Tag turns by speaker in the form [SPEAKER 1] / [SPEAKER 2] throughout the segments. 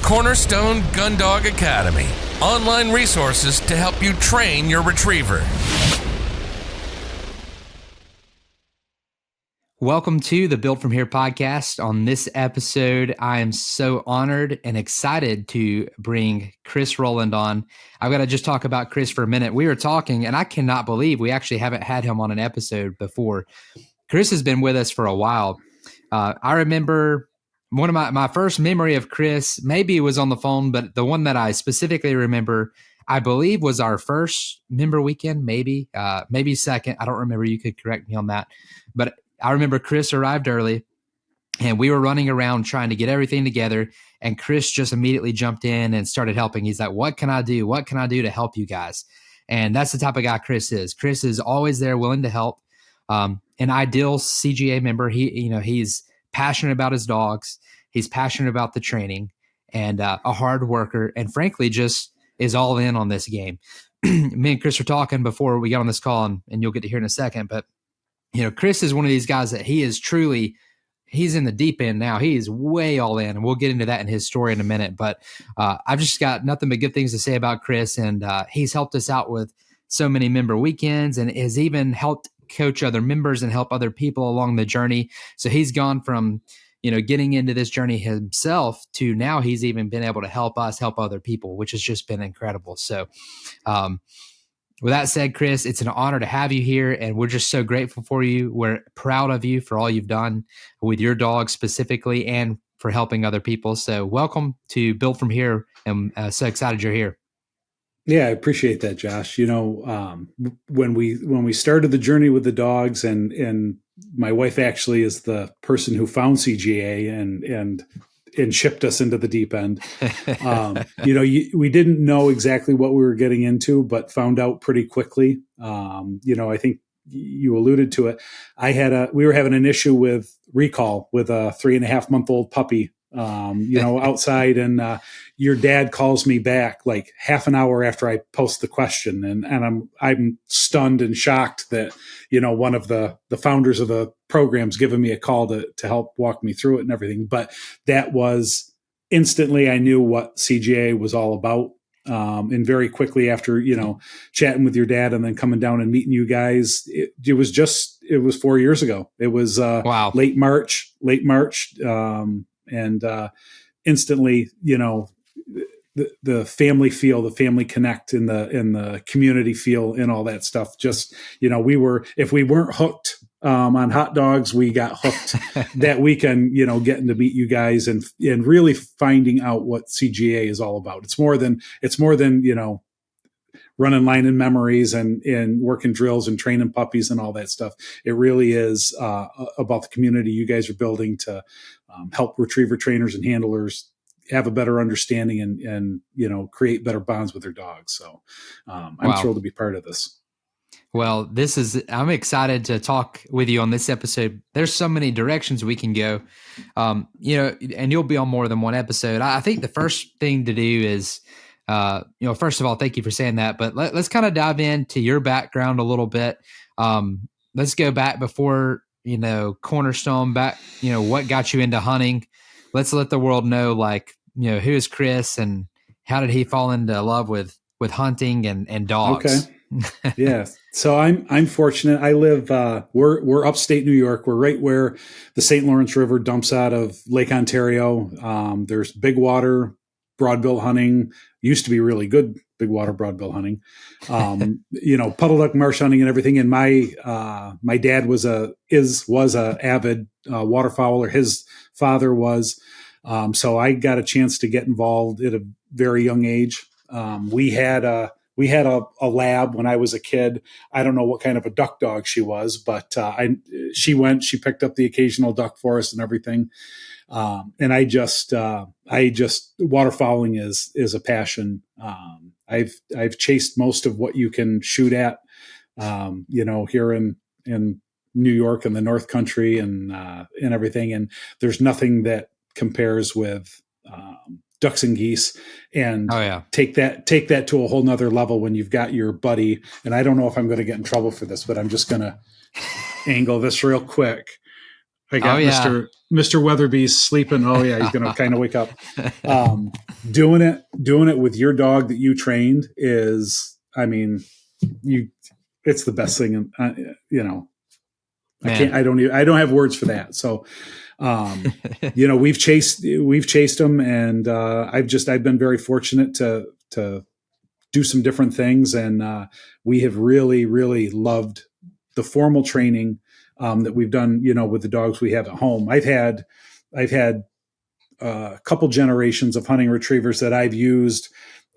[SPEAKER 1] Cornerstone Gundog Academy. Online resources to help you train your retriever.
[SPEAKER 2] Welcome to the Build From Here podcast. On this episode, I am so honored and excited to bring Chris Rowland on. I've got to just talk about Chris for a minute. We were talking, and I cannot believe we actually haven't had him on an episode before. Chris has been with us for a while. I remember one of my first memory of Chris, maybe it was on the phone, but the one that I specifically remember, I believe, was our first member weekend, maybe second. I don't remember. You could correct me on that. But I remember Chris arrived early and we were running around trying to get everything together. And Chris just immediately jumped in and started helping. He's like, what can I do? What can I do to help you guys? And that's the type of guy Chris is. Chris is always there, willing to help. An ideal CGA member. He's passionate about his dogs. He's passionate about the training and a hard worker. And frankly, just is all in on this game. Me and Chris were talking before we got on this call, and you'll get to hear in a second. But Chris is one of these guys that he's in the deep end now. He is way all in, and we'll get into that in his story in a minute. But I've just got nothing but good things to say about Chris, and he's helped us out with so many member weekends and has even helped coach other members and help other people along the journey. So he's gone from, getting into this journey himself to now he's even been able to help us help other people, which has just been incredible. So, with that said, Chris, it's an honor to have you here, and we're just so grateful for you. We're proud of you for all you've done with your dog specifically and for helping other people. So welcome to Build From Here, and so excited you're here.
[SPEAKER 3] Yeah, I appreciate that, Josh. When we started the journey with the dogs, and my wife actually is the person who found CGA and shipped us into the deep end. We didn't know exactly what we were getting into, but found out pretty quickly. I think you alluded to it. We were having an issue with recall with a 3.5-month-old puppy, outside, and your dad calls me back like half an hour after I post the question. And I'm stunned and shocked that, one of the founders of the program's given me a call to help walk me through it and everything. But that was instantly, I knew what CGA was all about. And very quickly after, chatting with your dad and then coming down and meeting you guys, it was 4 years ago. It was
[SPEAKER 2] wow.
[SPEAKER 3] late March. And instantly, the family feel, the family connect, and the community feel, and all that stuff. Just, if we weren't hooked on hot dogs, we got hooked that weekend, getting to meet you guys and really finding out what CGA is all about. It's more than running line and memories and working drills and training puppies and all that stuff. It really is about the community you guys are building to help retriever trainers and handlers have a better understanding and create better bonds with their dogs. So I'm thrilled to be part of this.
[SPEAKER 2] Well, I'm excited to talk with you on this episode. There's so many directions we can go, and you'll be on more than one episode. I think the first thing to do is, first of all, thank you for saying that, but let's kind of dive into your background a little bit. Let's go back before, Cornerstone, back, what got you into hunting. Let's let the world know, who is Chris and how did he fall into love with hunting and dogs?
[SPEAKER 3] Okay. Yeah. So I'm fortunate. I live, we're upstate New York. We're right where the St. Lawrence River dumps out of Lake Ontario. There's big water, broadbill hunting. Used to be really good big water broadbill hunting. Puddle duck marsh hunting and everything. And my dad was a avid waterfowler. His father was. So I got a chance to get involved at a very young age. We had a lab when I was a kid. I don't know what kind of a duck dog she was, but she picked up the occasional duck for us and everything. And I just waterfowling is a passion. I've chased most of what you can shoot at, here in New York and the North Country and everything. And there's nothing that compares with ducks and geese, and take that to a whole nother level when you've got your buddy. And I don't know if I'm going to get in trouble for this, but I'm just going to angle this real quick. I got Mr. Weatherby's sleeping. Oh yeah, he's going to kind of wake up. Doing it with your dog that you trained is, I mean, it's the best thing. I don't have words for that. So, we've chased them, and I've been very fortunate to do some different things, and we have really, really loved the formal training that we've done, with the dogs we have at home. I've had a couple generations of hunting retrievers that I've used.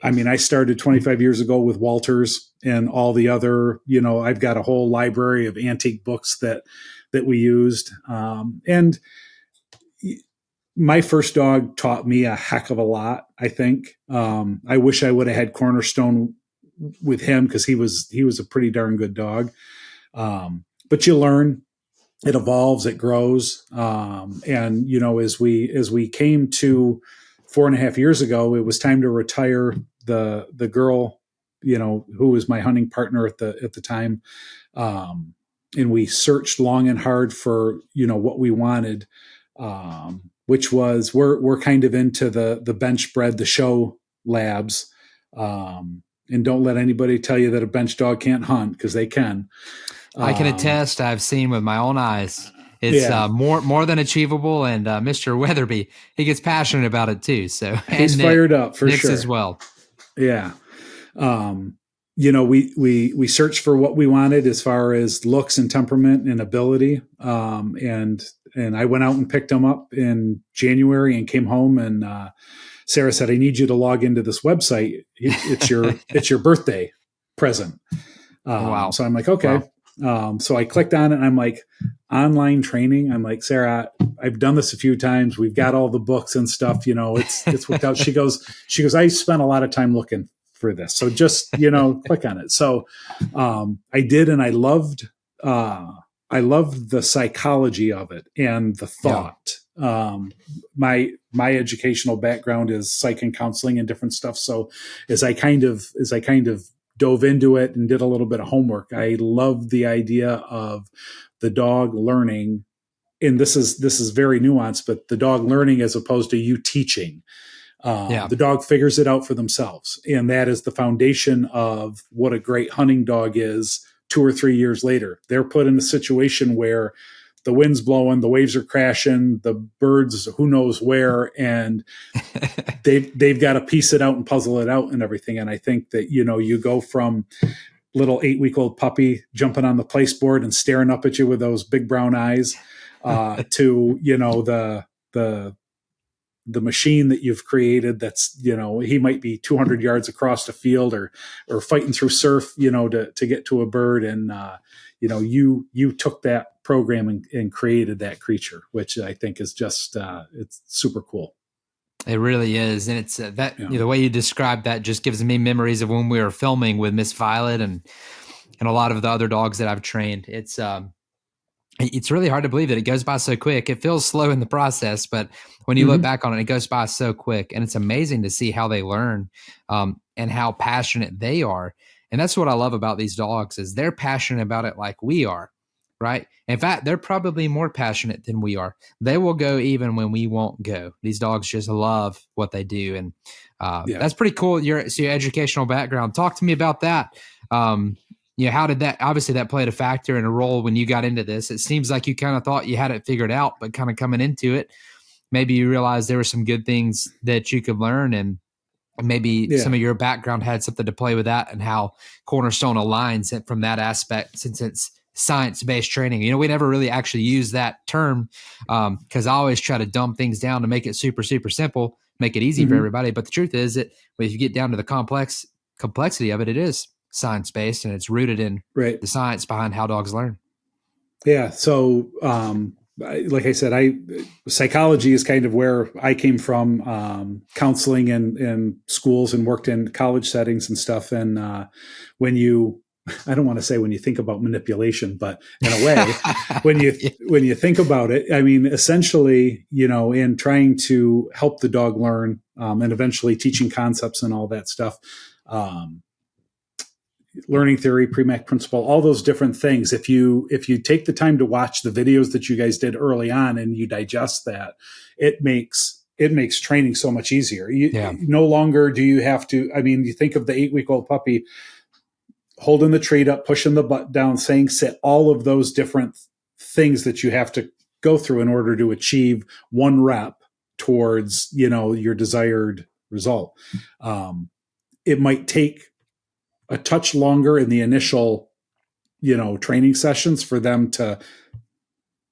[SPEAKER 3] I mean, I started 25 years ago with Walters and all the other, I've got a whole library of antique books that we used. And my first dog taught me a heck of a lot, I think. I wish I would have had Cornerstone with him, because he was a pretty darn good dog. But you learn, it evolves, it grows. And, as we came to 4.5 years ago, it was time to retire the girl, who was my hunting partner at the time. And we searched long and hard for, what we wanted, which was, we're kind of into the bench-bred, the show labs. And don't let anybody tell you that a bench dog can't hunt, because they can.
[SPEAKER 2] I can attest. I've seen with my own eyes. It's more than achievable. And Mr. Weatherby, he gets passionate about it too. So
[SPEAKER 3] he's fired up for
[SPEAKER 2] Nick's
[SPEAKER 3] sure
[SPEAKER 2] as well.
[SPEAKER 3] Yeah. We searched for what we wanted as far as looks and temperament and ability. And I went out and picked him up in January and came home, and Sarah said, "I need you to log into this website. It's your birthday present."
[SPEAKER 2] Wow.
[SPEAKER 3] So I'm like, okay. Wow. So I clicked on it, and I'm like, online training. I'm like, "Sarah, I've done this a few times. We've got all the books and stuff. It's worked out." She goes, "I spent a lot of time looking for this. So just, click on it." So I did, and I loved the psychology of it and the thought. Yeah. My educational background is psych and counseling and different stuff. So as I kind of dove into it and did a little bit of homework, I loved the idea of the dog learning. And this is very nuanced, but the dog learning as opposed to you teaching. The dog figures it out for themselves. And that is the foundation of what a great hunting dog is 2 or 3 years later. They're put in a situation where the wind's blowing, the waves are crashing, the birds, who knows where, and they've got to piece it out and puzzle it out and everything. And I think that, you go from little 8-week-old puppy jumping on the place board and staring up at you with those big brown eyes, to, the machine that you've created that's, he might be 200 yards across the field or fighting through surf, to get to a bird. And, you took that program and created that creature, which I think is just, it's super cool.
[SPEAKER 2] It really is. And it's the way you describe that just gives me memories of when we were filming with Miss Violet and a lot of the other dogs that I've trained. It's really hard to believe that it goes by so quick. It feels slow in the process, but when you look back on it, it goes by so quick. And it's amazing to see how they learn, and how passionate they are. And that's what I love about these dogs, is they're passionate about it like we are, right? In fact, they're probably more passionate than we are. They will go even when we won't go. These dogs just love what they do. And that's pretty cool. Your educational background. Talk to me about that. How did that, obviously that played a factor and a role when you got into this. It seems like you kind of thought you had it figured out, but kind of coming into it, maybe you realized there were some good things that you could learn, and maybe some of your background had something to play with that, and how Cornerstone aligns it from that aspect, since it's science-based training. We never really actually use that term, because I always try to dumb things down to make it super, super simple, make it easy for everybody. But the truth is that if you get down to the complexity of it, it is science-based, and it's rooted in the science behind how dogs learn.
[SPEAKER 3] Yeah. So, like I said, psychology is kind of where I came from, counseling and schools, and worked in college settings and stuff. And I don't want to say when you think about manipulation, but in a way, when you think about it, I mean, essentially, in trying to help the dog learn, and eventually teaching concepts and all that stuff, learning theory, pre-mac principle, all those different things. If you take the time to watch the videos that you guys did early on and you digest that, it makes training so much easier. No longer do you have to, I mean, you think of the 8-week-old puppy holding the treat up, pushing the butt down, saying sit, all of those different things that you have to go through in order to achieve one rep towards, your desired result. It might take a touch longer in the initial, training sessions for them to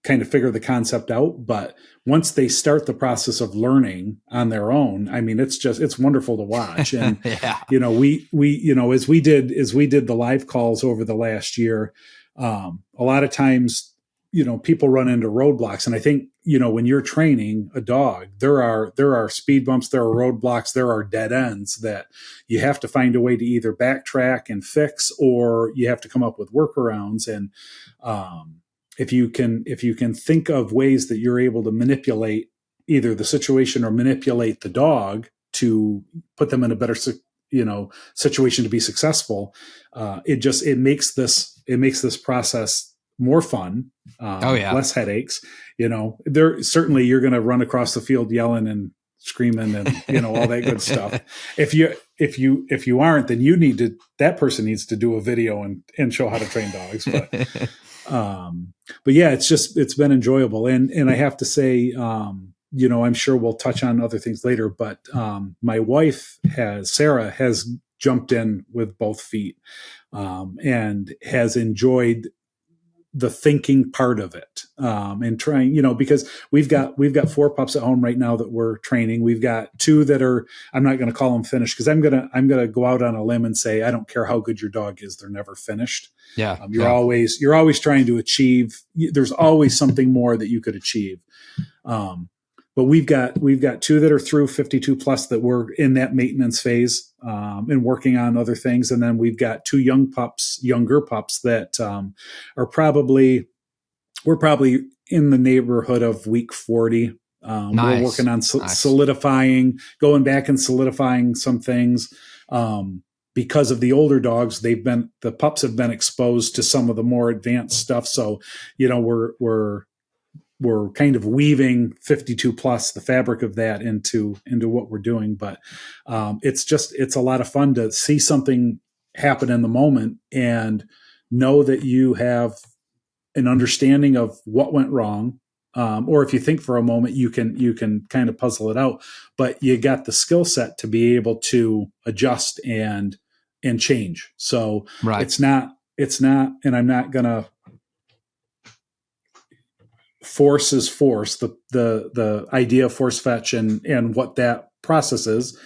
[SPEAKER 3] kind of figure the concept out. But once they start the process of learning on their own, I mean, it's wonderful to watch. And, as we did the live calls over the last year, a lot of times, people run into roadblocks. And I think, when you're training a dog, there are speed bumps, there are roadblocks, there are dead ends that you have to find a way to either backtrack and fix, or you have to come up with workarounds. And, if you can think of ways that you're able to manipulate either the situation or manipulate the dog to put them in a better, situation to be successful, it makes this process more fun, less headaches. Certainly you're going to run across the field yelling and screaming and all that good stuff. If you aren't, then that person needs to do a video and show how to train dogs. But yeah, it's been enjoyable. And I have to say, I'm sure we'll touch on other things later, but my wife Sarah has jumped in with both feet, and has enjoyed the thinking part of it, and trying, because we've got 4 pups at home right now that we're training. We've got 2 that are, I'm not going to call them finished, because I'm going to go out on a limb and say, I don't care how good your dog is, they're never finished.
[SPEAKER 2] Yeah.
[SPEAKER 3] You're always trying to achieve. There's always something more that you could achieve. But we've got 2 that are through 52 plus that we're in that maintenance phase, and working on other things. And then we've got 2 younger pups that we're probably in the neighborhood of week 40. We're working on solidifying, going back and solidifying some things. Because of the older dogs, the pups have been exposed to some of the more advanced stuff. So, we're kind of weaving 52 plus, the fabric of that into what we're doing. But it's a lot of fun to see something happen in the moment and know that you have an understanding of what went wrong. Or if you think for a moment, you can kind of puzzle it out, but you got the skill set to be able to adjust and change. So
[SPEAKER 2] right.
[SPEAKER 3] It's not, and I'm not going to, force is force, the idea of force fetch and what that process is.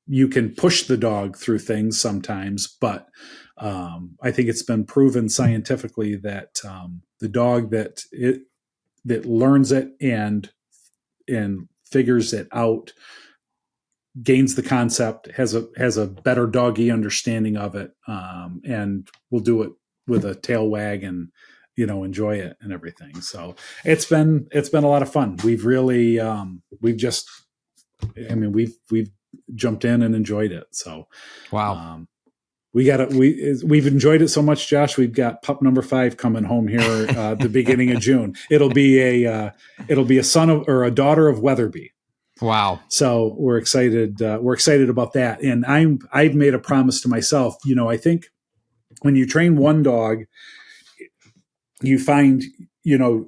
[SPEAKER 3] You can push the dog through things sometimes, but I think it's been proven scientifically that the dog that learns it and figures it out, gains the concept, has a better doggy understanding of it, and will do it with a tail wag and enjoy it and everything. So it's been a lot of fun. We've really, we've jumped in and enjoyed it. So,
[SPEAKER 2] wow.
[SPEAKER 3] We've enjoyed it so much, Josh. We've got pup number 5 coming home here the beginning of June. It'll be a son of, or a daughter of Weatherby.
[SPEAKER 2] Wow.
[SPEAKER 3] So we're excited. We're excited about that. And I've made a promise to myself. I think when you train one dog, you find,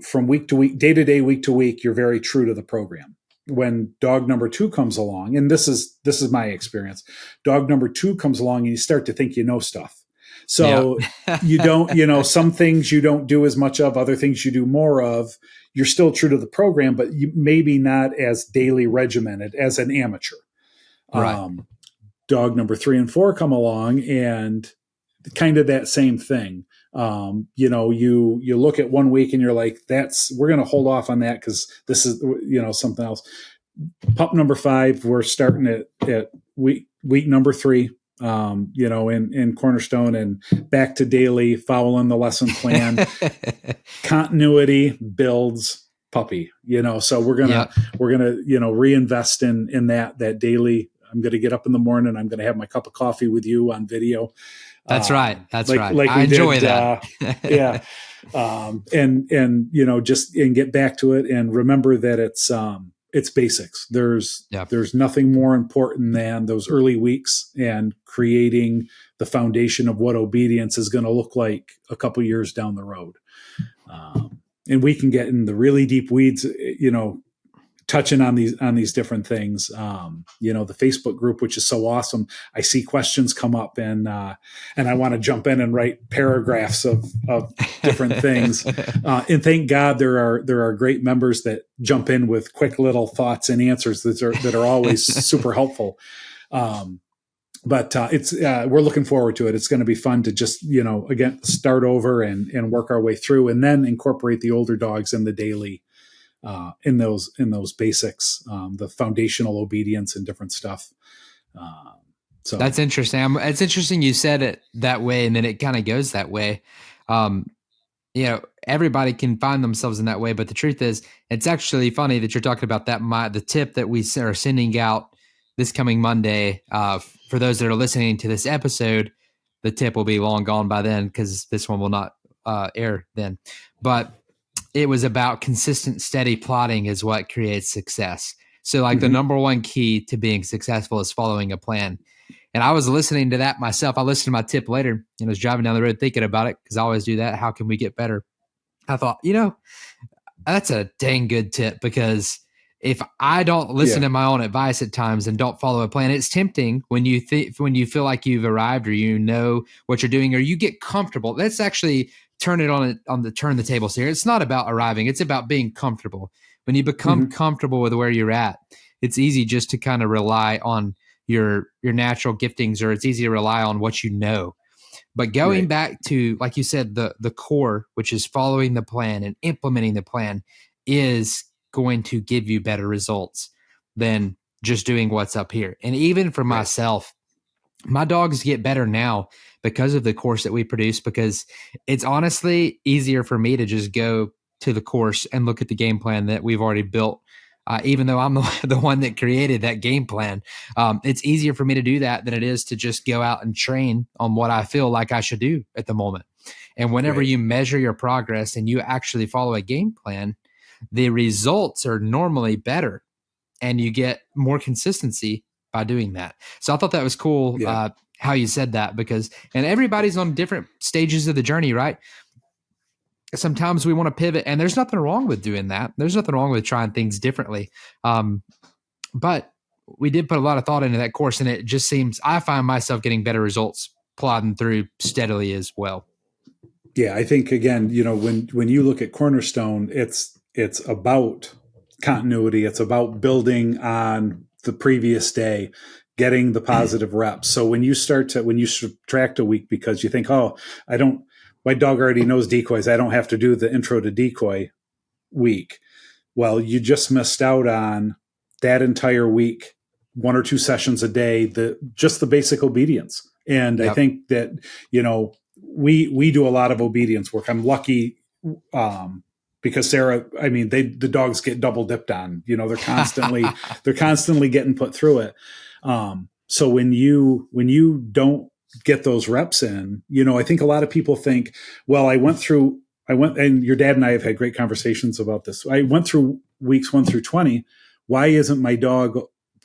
[SPEAKER 3] from week to week, day to day, week to week, you're very true to the program. When dog number 2 comes along, and this is my experience, dog number 2 comes along and you start to think stuff. So you don't, some things you don't do as much of, other things you do more of. You're still true to the program, but you maybe not as daily regimented as an amateur.
[SPEAKER 2] Right.
[SPEAKER 3] Dog number 3 and 4 come along and kind of that same thing. You look at 1 week and you're like, we're going to hold off on that because this is, something else. Pup number 5, we're starting at week number 3, in Cornerstone, and back to daily, following the lesson plan. Continuity builds puppy, so we're going to reinvest in that daily I'm going to get up in the morning. I'm going to have my cup of coffee with you on video.
[SPEAKER 2] That's right. That's right.
[SPEAKER 3] Like
[SPEAKER 2] I enjoy that.
[SPEAKER 3] Yeah. And just get back to it and remember that it's basics. There's nothing more important than those early weeks and creating the foundation of what obedience is going to look like a couple years down the road. And we can get in the really deep weeds, touching on these different things. The Facebook group, which is so awesome. I see questions come up and I want to jump in and write paragraphs of different things. And thank God there are great members that jump in with quick little thoughts and answers that are always super helpful. But we're looking forward to it. It's going to be fun to just, again, start over and work our way through, and then incorporate the older dogs in the daily, in those basics, the foundational obedience and different stuff. So
[SPEAKER 2] that's interesting. It's interesting you said it that way, and then it kind of goes that way. Everybody can find themselves in that way, but the truth is, it's actually funny that you're talking about that. The tip that we are sending out this coming Monday, for those that are listening to this episode, the tip will be long gone by then because this one will not air then. But it was about consistent, steady plotting is what creates success. So the number one key to being successful is following a plan. And I was listening to that myself. I listened to my tip later and was driving down the road thinking about it because I always do that. How can we get better? I thought, that's a dang good tip, because if I don't listen to my own advice at times and don't follow a plan, it's tempting when you feel like you've arrived or you know what you're doing or you get comfortable. Let's actually turn the tables here. It's not about arriving. It's about being comfortable. When you become comfortable with where you're at, it's easy just to kind of rely on your natural giftings, or it's easy to rely on what you know. But going back to, like you said, the core, which is following the plan and implementing the plan, is going to give you better results than just doing what's up here. And even for myself, my dogs get better now because of the course that we produce, because it's honestly easier for me to just go to the course and look at the game plan that we've already built. Even though I'm the one that created that game plan, it's easier for me to do that than it is to just go out and train on what I feel like I should do at the moment. And whenever you measure your progress and you actually follow a game plan, the results are normally better and you get more consistency by doing that. So I thought that was cool how you said that, and everybody's on different stages of the journey, right? Sometimes we want to pivot, and there's nothing wrong with doing that. There's nothing wrong with trying things differently. But we did put a lot of thought into that course, and it just seems I find myself getting better results plodding through steadily as well.
[SPEAKER 3] Yeah, I think, again, when you look at Cornerstone, it's about continuity. It's about building on the previous day, getting the positive reps. So when you subtract a week because you think, my dog already knows decoys, I don't have to do the intro to decoy week. Well, you just missed out on that entire week, 1 or 2 sessions a day, just the basic obedience. And I think that, we do a lot of obedience work. I'm lucky, because Sarah, the dogs get double dipped on, they're constantly getting put through it. So when you don't get those reps in, I think a lot of people think, well, I went, and your dad and I have had great conversations about this. I went through weeks 1 through 20. Why isn't my dog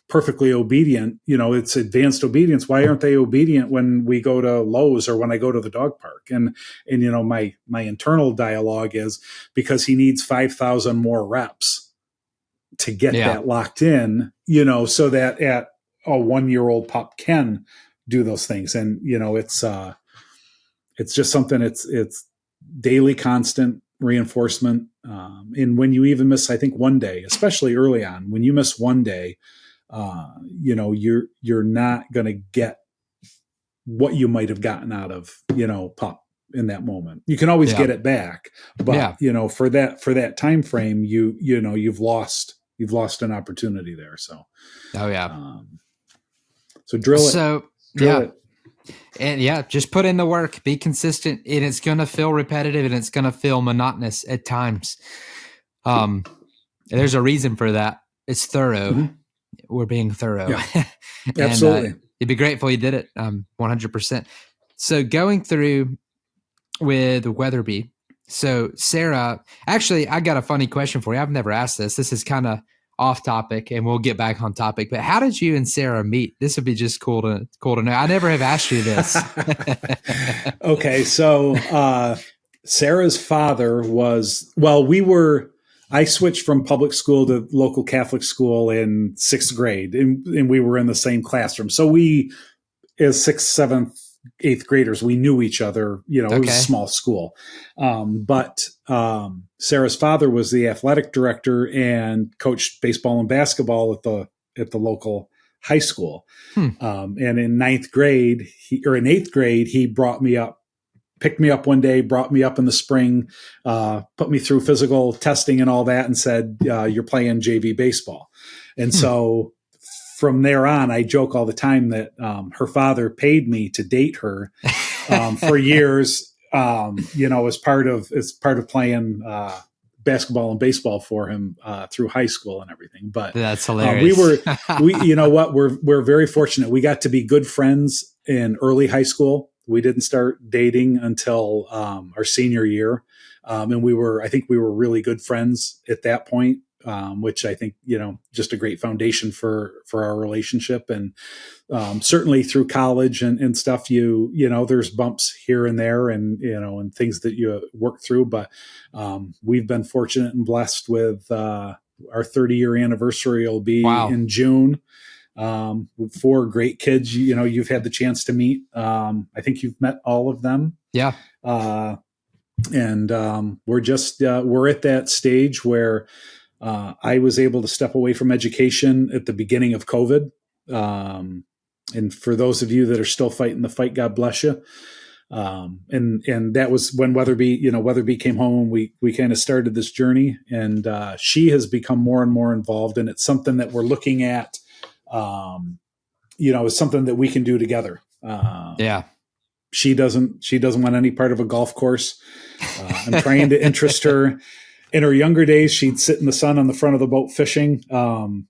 [SPEAKER 3] perfectly obedient? It's advanced obedience. Why aren't they obedient when we go to Lowe's or when I go to the dog park? And my internal dialogue is because he needs 5,000 more reps to get that locked in, so that at a 1-year-old pup can do those things. And, it's just something, it's daily constant reinforcement. And when you even miss, I think, one day, especially early on, when you miss one day, you're not going to get what you might have gotten out of, pup in that moment. You can always get it back, but for that time frame, you've lost an opportunity there. So, so drill it.
[SPEAKER 2] And just put in the work, be consistent, and it's going to feel repetitive and it's going to feel monotonous at times. There's a reason for that. It's thorough. we're being thorough.
[SPEAKER 3] Yeah,
[SPEAKER 2] And
[SPEAKER 3] absolutely.
[SPEAKER 2] you'd be grateful you did it. 100%. So going through with Weatherby. So Sarah, actually, I got a funny question for you. I've never asked this. This is kind of off topic, and we'll get back on topic. But how did you and Sarah meet? This would be just cool to know. I never have asked you this.
[SPEAKER 3] Okay, so Sarah's father was I switched from public school to local Catholic school in 6th grade, and we were in the same classroom. So we, as 6th, 7th, 8th graders, we knew each other. It was a small school. But Sarah's father was the athletic director and coached baseball and basketball at the local high school. And in 8th grade, he brought me up, picked me up one day, brought me up in the spring, put me through physical testing and all that, and said, you're playing JV baseball. And so from there on, I joke all the time that her father paid me to date her for years, as part of playing basketball and baseball for him through high school and everything. But
[SPEAKER 2] that's hilarious.
[SPEAKER 3] We're very fortunate. We got to be good friends in early high school. We didn't start dating until our senior year. And I think we were really good friends at that point, which I think, just a great foundation for our relationship. And certainly through college and stuff, there's bumps here and there and, and things that you work through. But we've been fortunate and blessed with our 30-year anniversary will be in June. 4 great kids, you've had the chance to meet. I think you've met all of them.
[SPEAKER 2] Yeah.
[SPEAKER 3] And we're at that stage where I was able to step away from education at the beginning of COVID. And for those of you that are still fighting the fight, God bless you. And that was when Weatherby came home, and we kind of started this journey, and she has become more and more involved. And it's something that we're looking at, is something that we can do together. She doesn't want any part of a golf course. I'm trying to interest her. In her younger days, she'd sit in the sun on the front of the boat fishing. I'm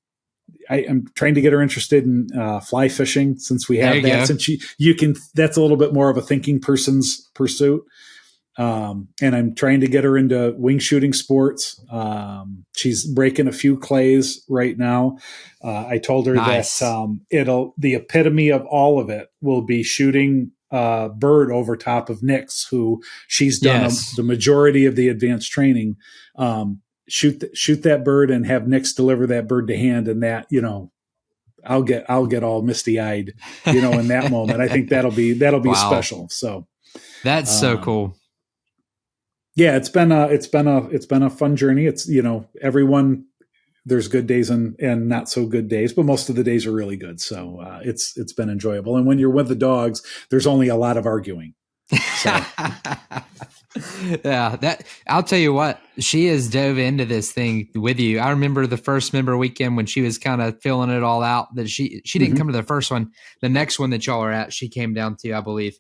[SPEAKER 3] trying to get her interested in fly fishing, since we have that. Since that's a little bit more of a thinking person's pursuit. And I'm trying to get her into wing shooting sports. She's breaking a few clays right now. I told her that the epitome of all of it will be shooting bird over top of Nick's, who she's done the majority of the advanced training. Shoot that bird and have Nick's deliver that bird to hand, and that, I'll get all misty eyed, in that moment. I think that'll be special. So
[SPEAKER 2] that's so cool.
[SPEAKER 3] Yeah, it's been a fun journey. It's, everyone, there's good days and not so good days, but most of the days are really good. So it's been enjoyable. And when you're with the dogs, there's only a lot of arguing. So.
[SPEAKER 2] Yeah, I'll tell you what, she has dove into this thing with you. I remember the first member weekend when she was kind of filling it all out, that she didn't come to the first one. The next one that y'all are at, she came down to, I believe,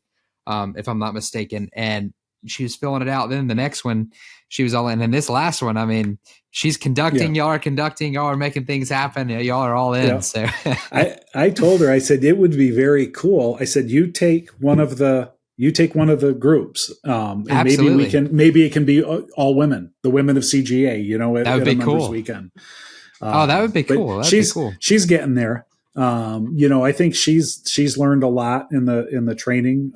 [SPEAKER 2] if I'm not mistaken, and she was filling it out. Then the next one, she was all in. And this last one, I mean, she's conducting, y'all are conducting, y'all are making things happen. Y'all are all in. Yeah. So
[SPEAKER 3] I told her, I said, it would be very cool. I said, you take one of the groups, and maybe it can be all women, the women of CGA,
[SPEAKER 2] that would be cool.
[SPEAKER 3] Weekend.
[SPEAKER 2] That would be cool. That'd be cool.
[SPEAKER 3] She's getting there. I think she's learned a lot in the training.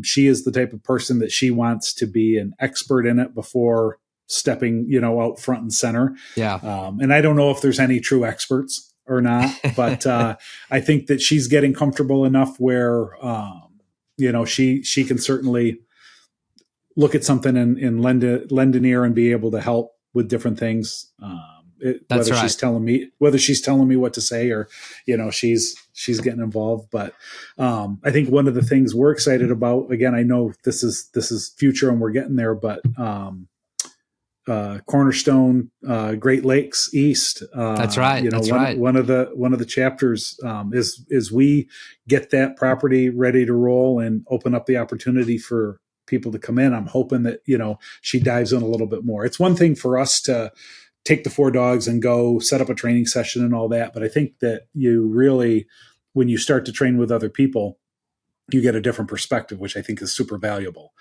[SPEAKER 3] She is the type of person that she wants to be an expert in it before stepping, out front and center.
[SPEAKER 2] Yeah.
[SPEAKER 3] And I don't know if there's any true experts or not, but I think that she's getting comfortable enough where, she can certainly look at something and lend an ear and be able to help with different things. She's telling me what to say, or, she's getting involved. But I think one of the things we're excited about, again, I know this is future and we're getting there, but Cornerstone, Great Lakes East.
[SPEAKER 2] That's right.
[SPEAKER 3] One of the chapters is we get that property ready to roll and open up the opportunity for people to come in. I'm hoping that, she dives in a little bit more. It's one thing for us to take the 4 dogs and go set up a training session and all that. But I think that you really, when you start to train with other people, you get a different perspective, which I think is super valuable.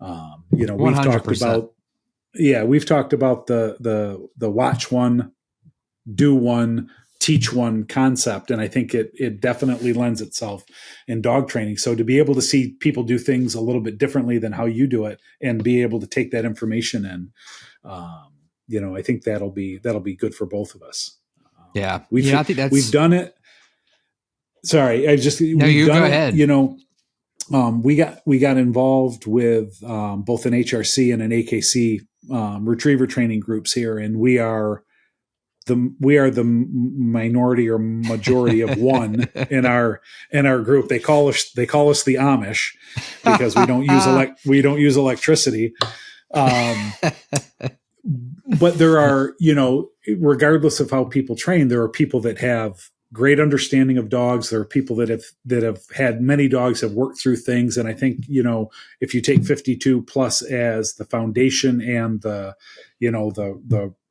[SPEAKER 3] We've
[SPEAKER 2] 100%.
[SPEAKER 3] we've talked about the watch one, do one, teach one concept. And I think it definitely lends itself in dog training. So to be able to see people do things a little bit differently than how you do it and be able to take that information in, I think that'll be good for both of us.
[SPEAKER 2] Yeah.
[SPEAKER 3] I think we've done it. Sorry.
[SPEAKER 2] Go ahead.
[SPEAKER 3] We got involved with both an HRC and an AKC retriever training groups here, and we are the minority or majority of one in our group. They call us the Amish because we don't use electricity. But there are, regardless of how people train, there are people that have great understanding of dogs. There are people that have had many dogs, have worked through things. And I think, if you take 52 plus as the foundation and the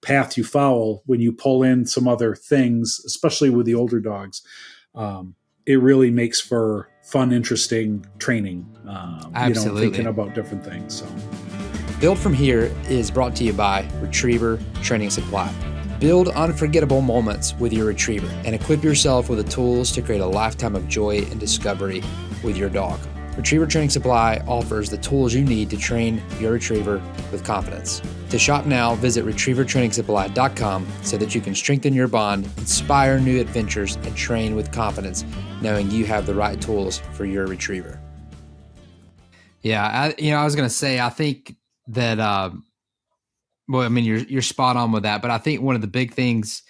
[SPEAKER 3] path you follow, when you pull in some other things, especially with the older dogs, it really makes for fun, interesting training,
[SPEAKER 2] Absolutely.
[SPEAKER 3] Thinking about different things. So
[SPEAKER 2] Build From Here is brought to you by Retriever Training Supply. Build unforgettable moments with your retriever and equip yourself with the tools to create a lifetime of joy and discovery with your dog. Retriever Training Supply offers the tools you need to train your retriever with confidence. To shop now, visit retrievertrainingsupply.com so that you can strengthen your bond, inspire new adventures, and train with confidence, knowing you have the right tools for your retriever. Yeah, I was going to say, I think that you're spot on with that, but I think one of the big things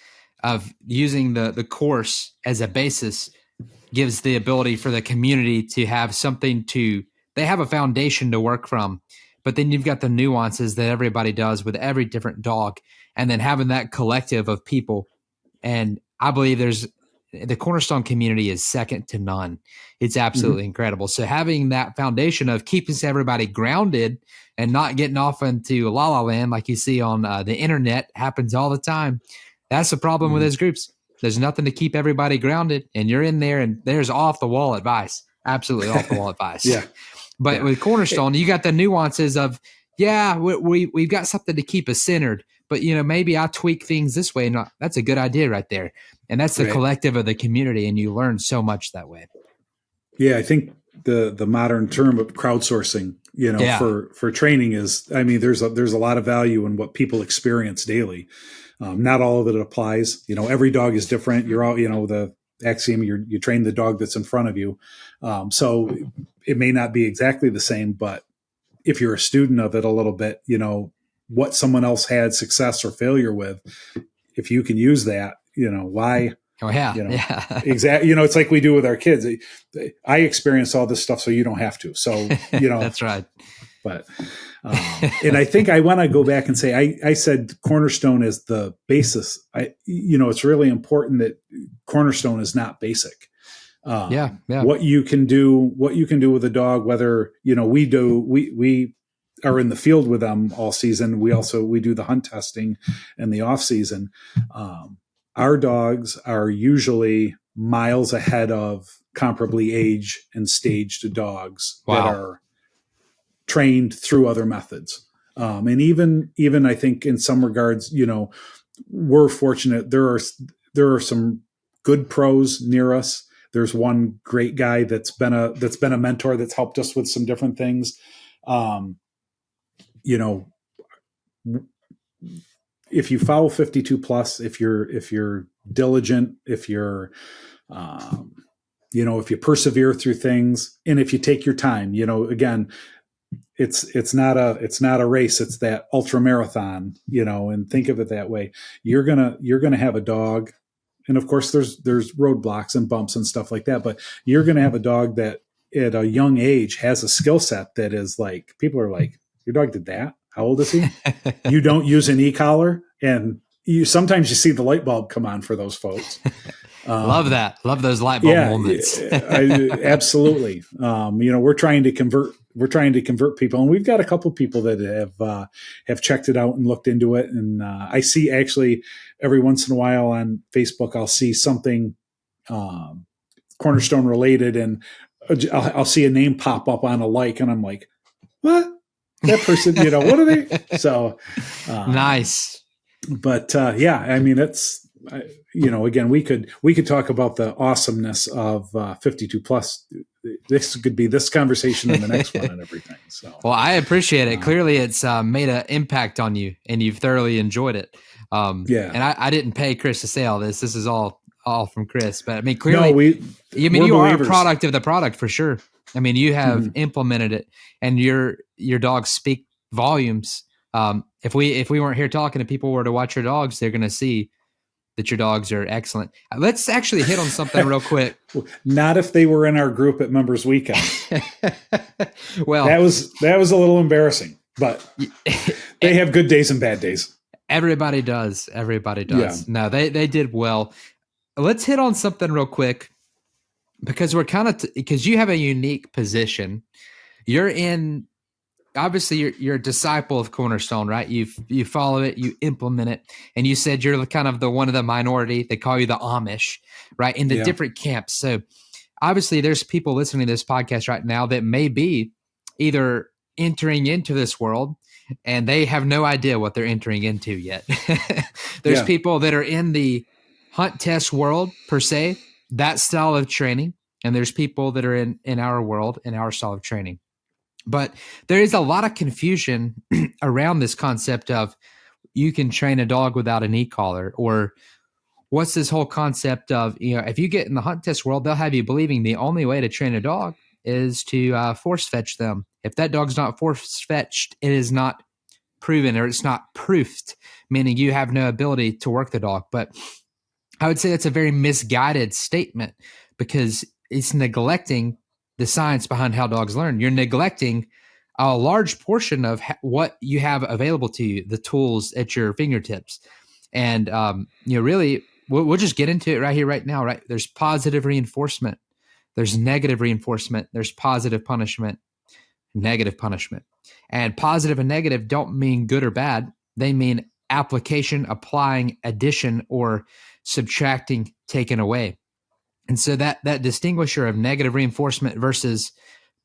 [SPEAKER 2] of using the course as a basis gives the ability for the community to have they have a foundation to work from, but then you've got the nuances that everybody does with every different dog, and then having that collective of people. And I believe the Cornerstone community is second to none. It's absolutely incredible. So having that foundation of keeping everybody grounded and not getting off into la la land like you see on the internet happens all the time. That's the problem with those groups. There's nothing to keep everybody grounded, and you're in there and there's off the wall advice. Absolutely off the wall advice.
[SPEAKER 3] Yeah.
[SPEAKER 2] But with Cornerstone, you got the nuances of, we've got something to keep us centered, but maybe I tweak things this way. And that's a good idea right there. And that's the collective of the community. And you learn so much that way.
[SPEAKER 3] Yeah. I think the modern term of crowdsourcing, for training is, there's a lot of value in what people experience daily. Not all of it applies. Every dog is different. You're all, the axiom, you train the dog that's in front of you. So it may not be exactly the same, but if you're a student of it a little bit, what someone else had success or failure with, if you can use that, why?
[SPEAKER 2] Oh yeah.
[SPEAKER 3] Exactly. It's like we do with our kids. I experience all this stuff, so you don't have to. So,
[SPEAKER 2] that's right.
[SPEAKER 3] But, and I think I want to go back and say, I said Cornerstone is the basis. It's really important that Cornerstone is not basic. What you can do with a dog, whether, we are in the field with them all season. We do the hunt testing in the off season. Our dogs are usually miles ahead of comparably aged and staged dogs that are trained through other methods. And even I think in some regards, we're fortunate. There are some good pros near us. There's one great guy that's been a mentor that's helped us with some different things. If you follow 52 plus, if you're diligent, if you're, if you persevere through things, and if you take your time, again, it's not a race. It's that ultra marathon, and think of it that way. You're going to have a dog. And of course there's roadblocks and bumps and stuff like that, but you're going to have a dog that at a young age has a skill set that is like, people are like, your dog did that? How old is he? You don't use an e-collar, and sometimes you see the light bulb come on for those folks.
[SPEAKER 2] Love that. Love those light bulb moments.
[SPEAKER 3] Absolutely. We're trying to convert we're trying to convert people, and we've got a couple people that have checked it out and looked into it. And I see actually every once in a while on Facebook, I'll see something Cornerstone related, and I'll see a name pop up on a like, and I'm like, what? That person, what are they? So
[SPEAKER 2] nice.
[SPEAKER 3] But yeah, I mean, it's again, we could talk about the awesomeness of 52 plus. This could be this conversation and the next one and everything. So,
[SPEAKER 2] well, I appreciate it. Clearly, it's made an impact on you, and you've thoroughly enjoyed it. Yeah. And I didn't pay Chris to say all this. This is all from Chris. But I mean, clearly, you are a product of the product for sure. I mean, you have implemented it, and your dogs speak volumes. If we weren't here talking and people were to watch your dogs, they're going to see that your dogs are excellent. Let's actually hit on something real quick.
[SPEAKER 3] Not if they were in our group at Members Weekend.
[SPEAKER 2] Well,
[SPEAKER 3] that was a little embarrassing, but they have good days and bad days.
[SPEAKER 2] Everybody does.
[SPEAKER 3] Yeah.
[SPEAKER 2] No, they did well. Let's hit on something real quick, because we're because you have a unique position. You're in. Obviously, you're a disciple of Cornerstone, right? You follow it, you implement it, and you said you're kind of the one of the minority. They call you the Amish, right? In the different camps. So obviously, there's people listening to this podcast right now that may be either entering into this world and they have no idea what they're entering into yet. There's people that are in the hunt test world per se, that style of training, and there's people that are in our world, in our style of training. But there is a lot of confusion around this concept of you can train a dog without an e-collar, or what's this whole concept of, if you get in the hunt test world, they'll have you believing the only way to train a dog is to force fetch them. If that dog's not force fetched, it is not proven, or it's not proofed, meaning you have no ability to work the dog. But I would say that's a very misguided statement, because it's neglecting the science behind how dogs learn. You're neglecting a large portion of what you have available to you, the tools at your fingertips. And, really, we'll just get into it right here, right now, right? There's positive reinforcement. There's negative reinforcement. There's positive punishment, negative punishment. And positive and negative don't mean good or bad. They mean application, applying, addition, or subtracting, taken away. And so that distinguisher of negative reinforcement versus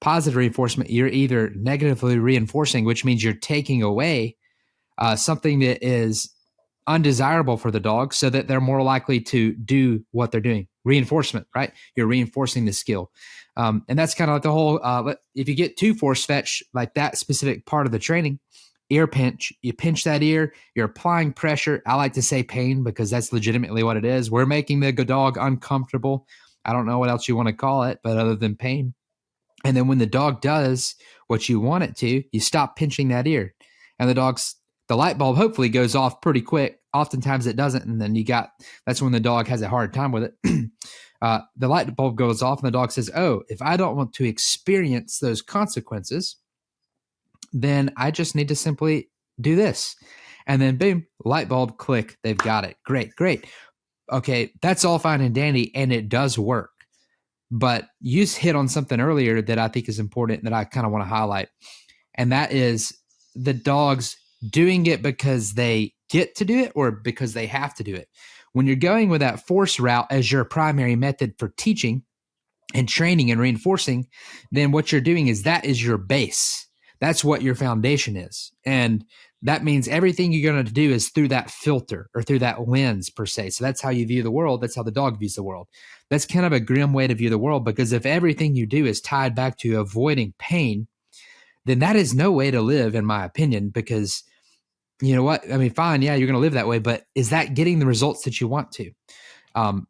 [SPEAKER 2] positive reinforcement, you're either negatively reinforcing, which means you're taking away something that is undesirable for the dog so that they're more likely to do what they're doing. Reinforcement, right? You're reinforcing the skill. And that's kind of like the whole, if you get too force fetch, like that specific part of the training, ear pinch, you pinch that ear, you're applying pressure. I like to say pain, because that's legitimately what it is. We're making the dog uncomfortable. I don't know what else you want to call it, but other than pain. And then when the dog does what you want it to, you stop pinching that ear, and the light bulb hopefully goes off pretty quick. Oftentimes it doesn't. And then that's when the dog has a hard time with it. The light bulb goes off and the dog says, oh, if I don't want to experience those consequences, then I just need to simply do this. And then boom, light bulb, click, they've got it. Great. Okay, that's all fine and dandy, and it does work. But you hit on something earlier that I think is important that I kind of want to highlight. And that is the dogs doing it because they get to do it or because they have to do it. When you're going with that force route as your primary method for teaching and training and reinforcing, then what you're doing is that is your base. That's what your foundation is. And that means everything you're going to do is through that filter or through that lens per se. So that's how you view the world. That's how the dog views the world. That's kind of a grim way to view the world, because if everything you do is tied back to avoiding pain, then that is no way to live, in my opinion, because you know what? I mean, fine, yeah, you're going to live that way, but is that getting the results that you want to?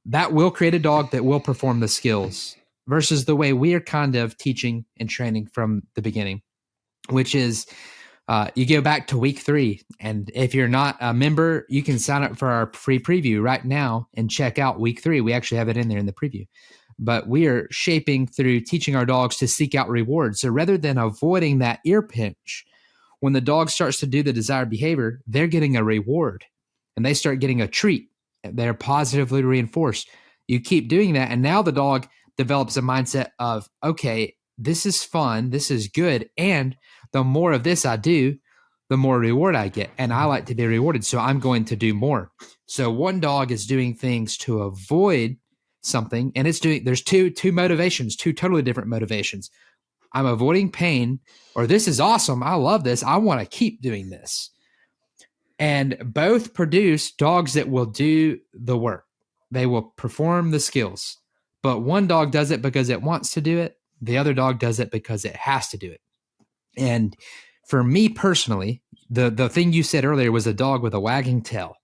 [SPEAKER 2] That will create a dog that will perform the skills versus the way we are kind of teaching and training from the beginning, which is you go back to week 3. And if you're not a member, you can sign up for our free preview right now and check out week 3. We actually have it in there in the preview. But we are shaping through teaching our dogs to seek out rewards. So rather than avoiding that ear pinch, when the dog starts to do the desired behavior, they're getting a reward and they start getting a treat. They're positively reinforced. You keep doing that, and now the dog develops a mindset of, okay, this is fun, this is good, and the more of this I do, the more reward I get, and I like to be rewarded, so I'm going to do more. So one dog is doing things to avoid something, and there's two motivations, two totally different motivations. I'm avoiding pain, or this is awesome, I love this, I want to keep doing this. And both produce dogs that will do the work. They will perform the skills. But one dog does it because it wants to do it. The other dog does it because it has to do it. And for me personally, the thing you said earlier was a dog with a wagging tail.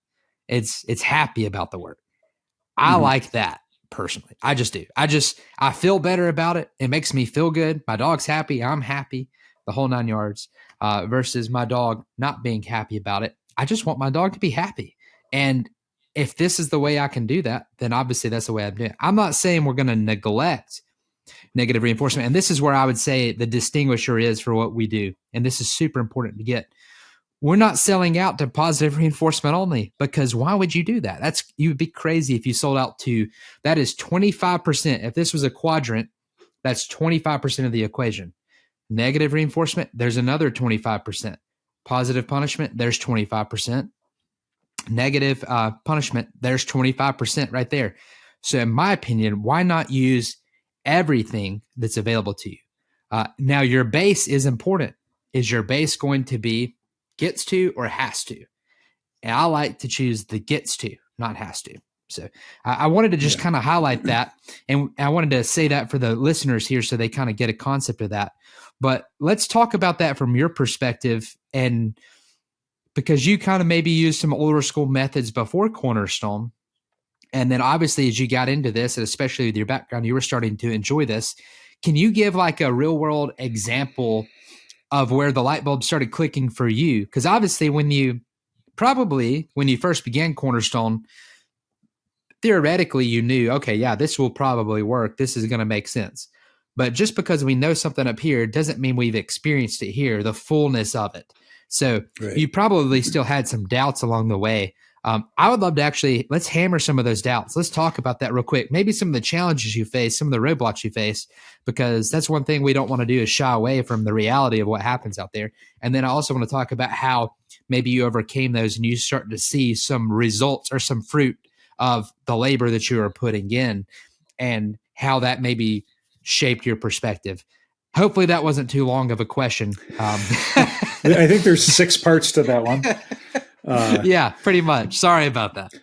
[SPEAKER 2] It's happy about the work. I like that personally. I just do. I feel better about it. It makes me feel good. My dog's happy. I'm happy. The whole 9 yards. Versus my dog not being happy about it. I just want my dog to be happy. And if this is the way I can do that, then obviously that's the way I'm doing it. I'm not saying we're going to neglect negative reinforcement. And this is where I would say the distinguisher is for what we do. And this is super important to get. We're not selling out to positive reinforcement only, because why would you do that? You would be crazy if you sold out to, that is 25%. If this was a quadrant, that's 25% of the equation. Negative reinforcement, there's another 25%. Positive punishment, there's 25%. Negative punishment, there's 25% right there. So in my opinion, why not use everything that's available to you? Now, your base is important. Is your base going to be gets to or has to? And I like to choose the gets to, not has to. So I wanted to just kind of highlight that. And I wanted to say that for the listeners here so they kind of get a concept of that. But let's talk about that from your perspective. And because you kind of maybe used some older school methods before Cornerstone. And then obviously as you got into this, and especially with your background, you were starting to enjoy this. Can you give like a real world example of where the light bulb started clicking for you? Because obviously when you first began Cornerstone, theoretically you knew, okay, yeah, this will probably work. This is going to make sense. But just because we know something up here doesn't mean we've experienced it here, the fullness of it. So You probably still had some doubts along the way. I would love to let's hammer some of those doubts. Let's talk about that real quick. Maybe some of the challenges you face, some of the roadblocks you face, because that's one thing we don't want to do is shy away from the reality of what happens out there. And then I also want to talk about how maybe you overcame those and you start to see some results or some fruit of the labor that you are putting in and how that maybe shaped your perspective. Hopefully that wasn't too long of a question.
[SPEAKER 3] I think there's 6 parts to that one.
[SPEAKER 2] Yeah, pretty much. Sorry about that.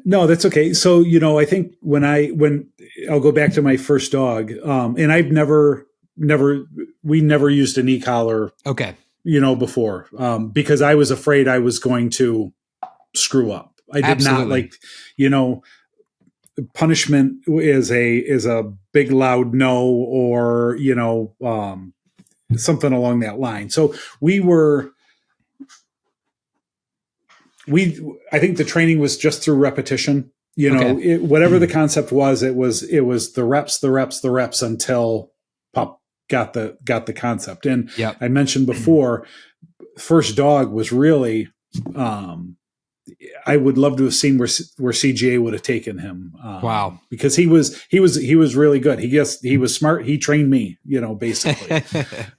[SPEAKER 3] No, that's okay. So, I think when I'll go back to my first dog, and I've we never used an e-collar,
[SPEAKER 2] okay,
[SPEAKER 3] before, because I was afraid I was going to screw up. I did
[SPEAKER 2] Absolutely.
[SPEAKER 3] not punishment is a big loud no, or, something along that line. So I think the training was just through repetition, whatever the concept was, it was the reps until Pup got the concept. And I mentioned before, first dog was really, I would love to have seen where CGA would have taken him.
[SPEAKER 2] Wow.
[SPEAKER 3] Because he was really good. He was smart. He trained me, basically.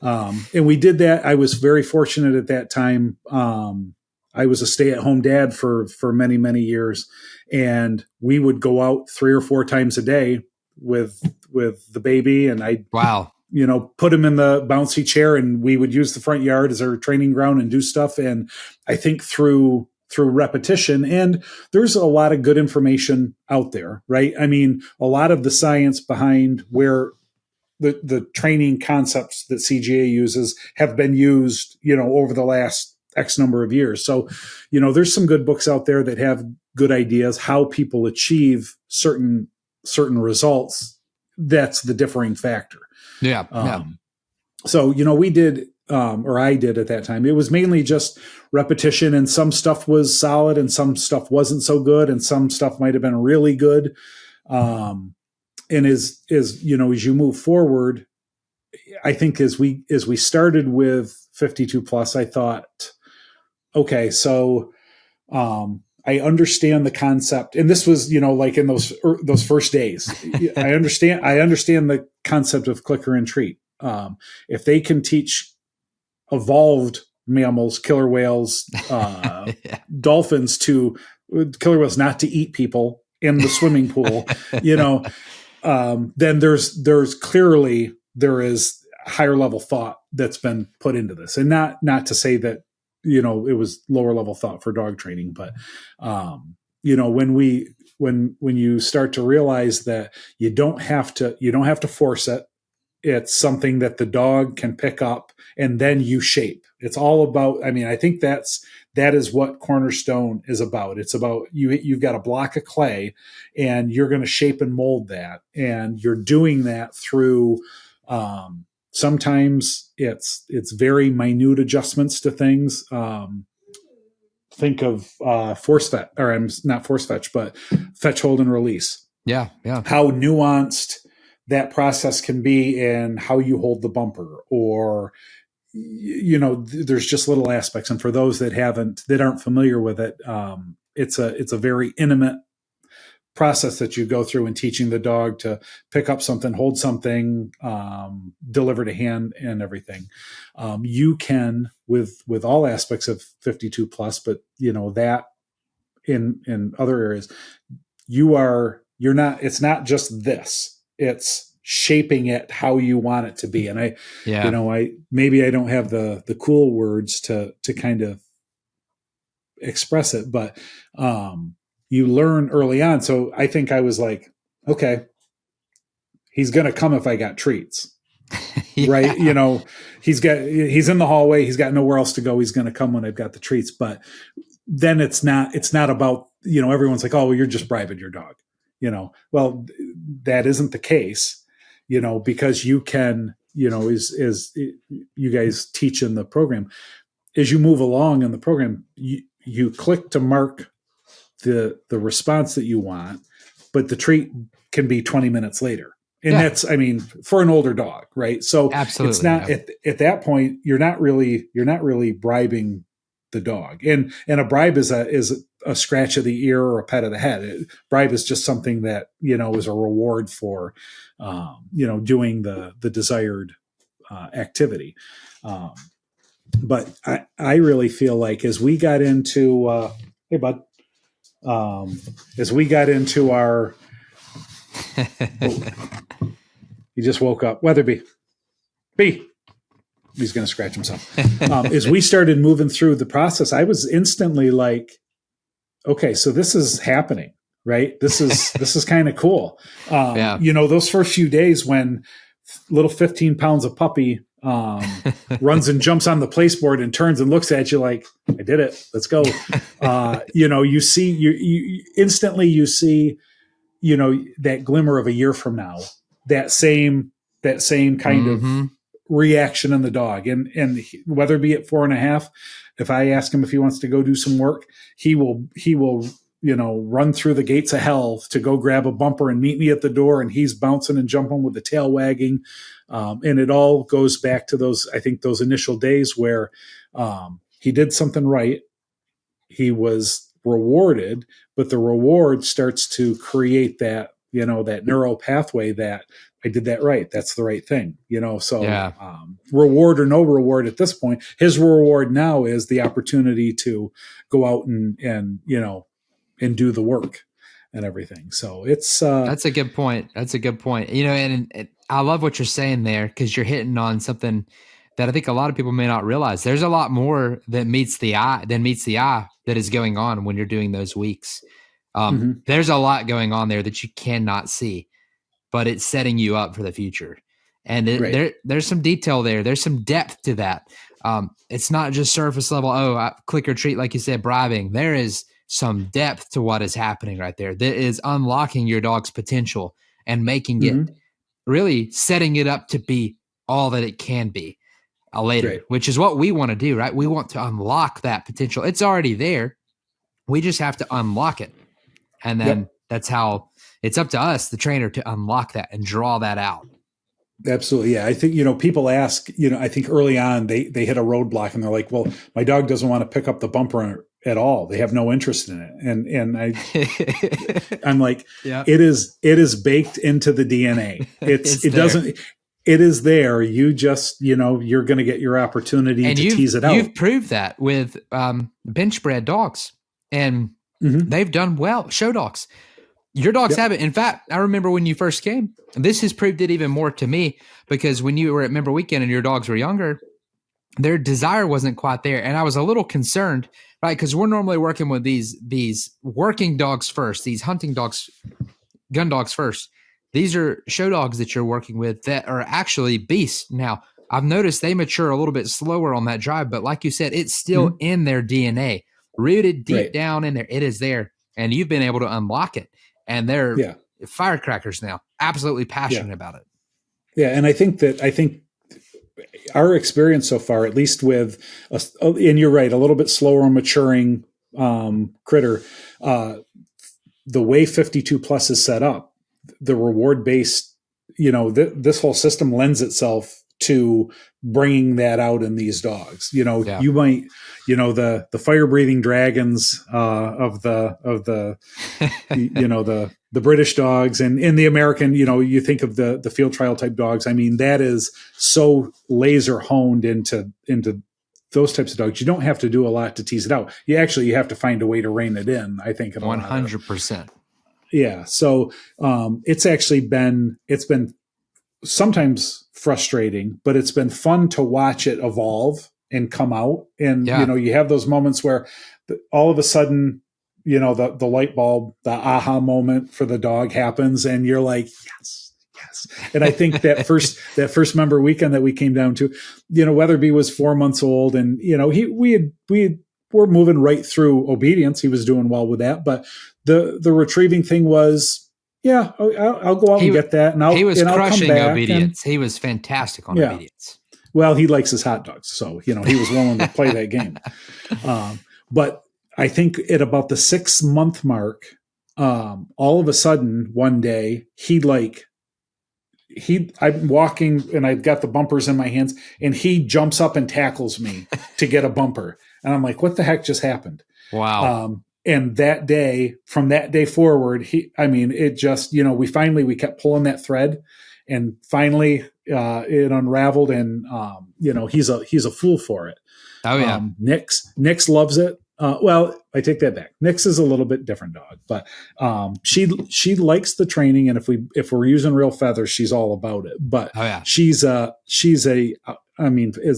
[SPEAKER 3] And we did that. I was very fortunate at that time. I was a stay-at-home dad for many, many years, and we would go out 3 or 4 times a day with the baby, and I put him in the bouncy chair, and we would use the front yard as our training ground and do stuff. And I think through repetition, and there's a lot of good information out there, right? I mean, a lot of the science behind where the training concepts that CGA uses have been used, over the last X number of years. So, there's some good books out there that have good ideas how people achieve certain results. That's the differing factor. So, we did, or I did at that time. It was mainly just repetition, and some stuff was solid and some stuff wasn't so good, and some stuff might've been really good. And as you move forward, I think as we started with 52 plus, I thought, okay, so I understand the concept, and this was like in those first days. I understand the concept of clicker and treat. If they can teach evolved mammals, killer whales, dolphins killer whales not to eat people in the swimming pool, then there's clearly there is higher level thought that's been put into this, and not to say that it was lower level thought for dog training, but when you start to realize that you don't have to force it. It's something that the dog can pick up and then you shape. It's all about, I think that is what Cornerstone is about. It's about you've got a block of clay and you're going to shape and mold that. And you're doing that through, sometimes it's very minute adjustments to things. Think of not force fetch, but fetch, hold, and release.
[SPEAKER 2] Yeah.
[SPEAKER 3] How nuanced that process can be in how you hold the bumper, or there's just little aspects. And for those that aren't familiar with it, it's a very intimate process that you go through in teaching the dog to pick up something, hold something, deliver to hand, and everything. You can with all aspects of 52 plus, but that in other areas, it's not just this. It's shaping it how you want it to be. And maybe I don't have the cool words to kind of express it, but you learn early on. So I think I was like, okay, he's going to come if I got treats, right? He's in the hallway. He's got nowhere else to go. He's going to come when I've got the treats. But then it's not about, everyone's like, oh, well, you're just bribing your dog. Well, that isn't the case, because you can, as you guys teach in the program, as you move along in the program, you click to mark the response that you want, but the treat can be 20 minutes later. And that's, for an older dog, right? So
[SPEAKER 2] absolutely,
[SPEAKER 3] it's not at that point, you're not really bribing the dog. And a bribe is a scratch of the ear or a pet of the head. Bribe is just something that, is a reward for, doing the desired activity. But I really feel like as we got into, hey bud, as we got into our, he just woke up, Weatherby, B. He's going to scratch himself. As we started moving through the process, I was instantly like, okay, so this is happening, right? This is kind of cool. Those first few days when little 15 pounds of puppy runs and jumps on the placeboard and turns and looks at you like, I did it. Let's go. You instantly see, that glimmer of a year from now, that same kind of reaction in the dog. And Weatherby at 4.5, if I ask him if he wants to go do some work, he will run through the gates of hell to go grab a bumper and meet me at the door. And he's bouncing and jumping with the tail wagging. And it all goes back to those initial days where he did something right. He was rewarded, but the reward starts to create that, that neural pathway that I did that right. That's the right thing, reward or no reward at this point, his reward now is the opportunity to go out and do the work and everything. So it's,
[SPEAKER 2] that's a good point. And I love what you're saying there, because you're hitting on something that I think a lot of people may not realize. There's a lot more that meets the eye that is going on when you're doing those weeks. There's a lot going on there that you cannot see, but it's setting you up for the future. And there's some detail there. There's some depth to that. It's not just surface level. Click or treat, like you said, bribing. There is some depth to what is happening right there. That is unlocking your dog's potential and making it, really setting it up to be all that it can be later, which is what we want to do, right? We want to unlock that potential. It's already there. We just have to unlock it. And then that's how it's up to us, the trainer, to unlock that and draw that out.
[SPEAKER 3] Absolutely. Yeah. I think, people ask, I think early on they hit a roadblock and they're like, well, my dog doesn't want to pick up the bumper at all. They have no interest in it. I'm like, it is baked into the DNA. It doesn't, it is there. You just, you're going to get your opportunity
[SPEAKER 2] and
[SPEAKER 3] to tease it out.
[SPEAKER 2] You've proved that with bench-bred dogs, and they've done well. Show dogs. Your dogs have it. In fact, I remember when you first came, and this has proved it even more to me, because when you were at Member Weekend and your dogs were younger, their desire wasn't quite there. And I was a little concerned, right? Because we're normally working with these working dogs first, these hunting dogs, gun dogs first. These are show dogs that you're working with that are actually beasts. Now, I've noticed they mature a little bit slower on that drive, but like you said, it's still in their DNA, rooted deep down in there. It is there, and you've been able to unlock it. And they're firecrackers now, absolutely passionate about it. Yeah,
[SPEAKER 3] and I think our experience so far, at least with, and you're right, a little bit slower maturing critter, the way 52 Plus is set up, the reward based, this whole system lends itself to bringing that out in these dogs. You might, the fire breathing dragons of the the British dogs, and in the American, you think of the field trial type dogs. I mean, that is so laser honed into those types of dogs. You don't have to do a lot to tease it out. You have to find a way to rein it in, I think.
[SPEAKER 2] 100%.
[SPEAKER 3] Yeah. So it's been sometimes frustrating, but it's been fun to watch it evolve and come out. And, you have those moments where all of a sudden, the light bulb, the aha moment for the dog happens, and you're like, yes. And I think that first Member Weekend that we came down to, Weatherby was 4 months old, and, we were moving right through obedience. He was doing well with that, but the retrieving thing was, I'll go out and get that. And
[SPEAKER 2] he was crushing obedience. He was fantastic on obedience.
[SPEAKER 3] Well, he likes his hot dogs, so he was willing to play that game. But I think at about the 6 month mark, all of a sudden one day I'm walking and I've got the bumpers in my hands, and he jumps up and tackles me to get a bumper, and I'm like, what the heck just happened?
[SPEAKER 2] Wow.
[SPEAKER 3] And from that day forward, it just, we kept pulling that thread, and finally it unraveled, and, he's a fool for it.
[SPEAKER 2] Oh yeah.
[SPEAKER 3] Nix loves it. Well, I take that back. Nix is a little bit different dog, but she likes the training, and if we're using real feathers, she's all about it. But she's as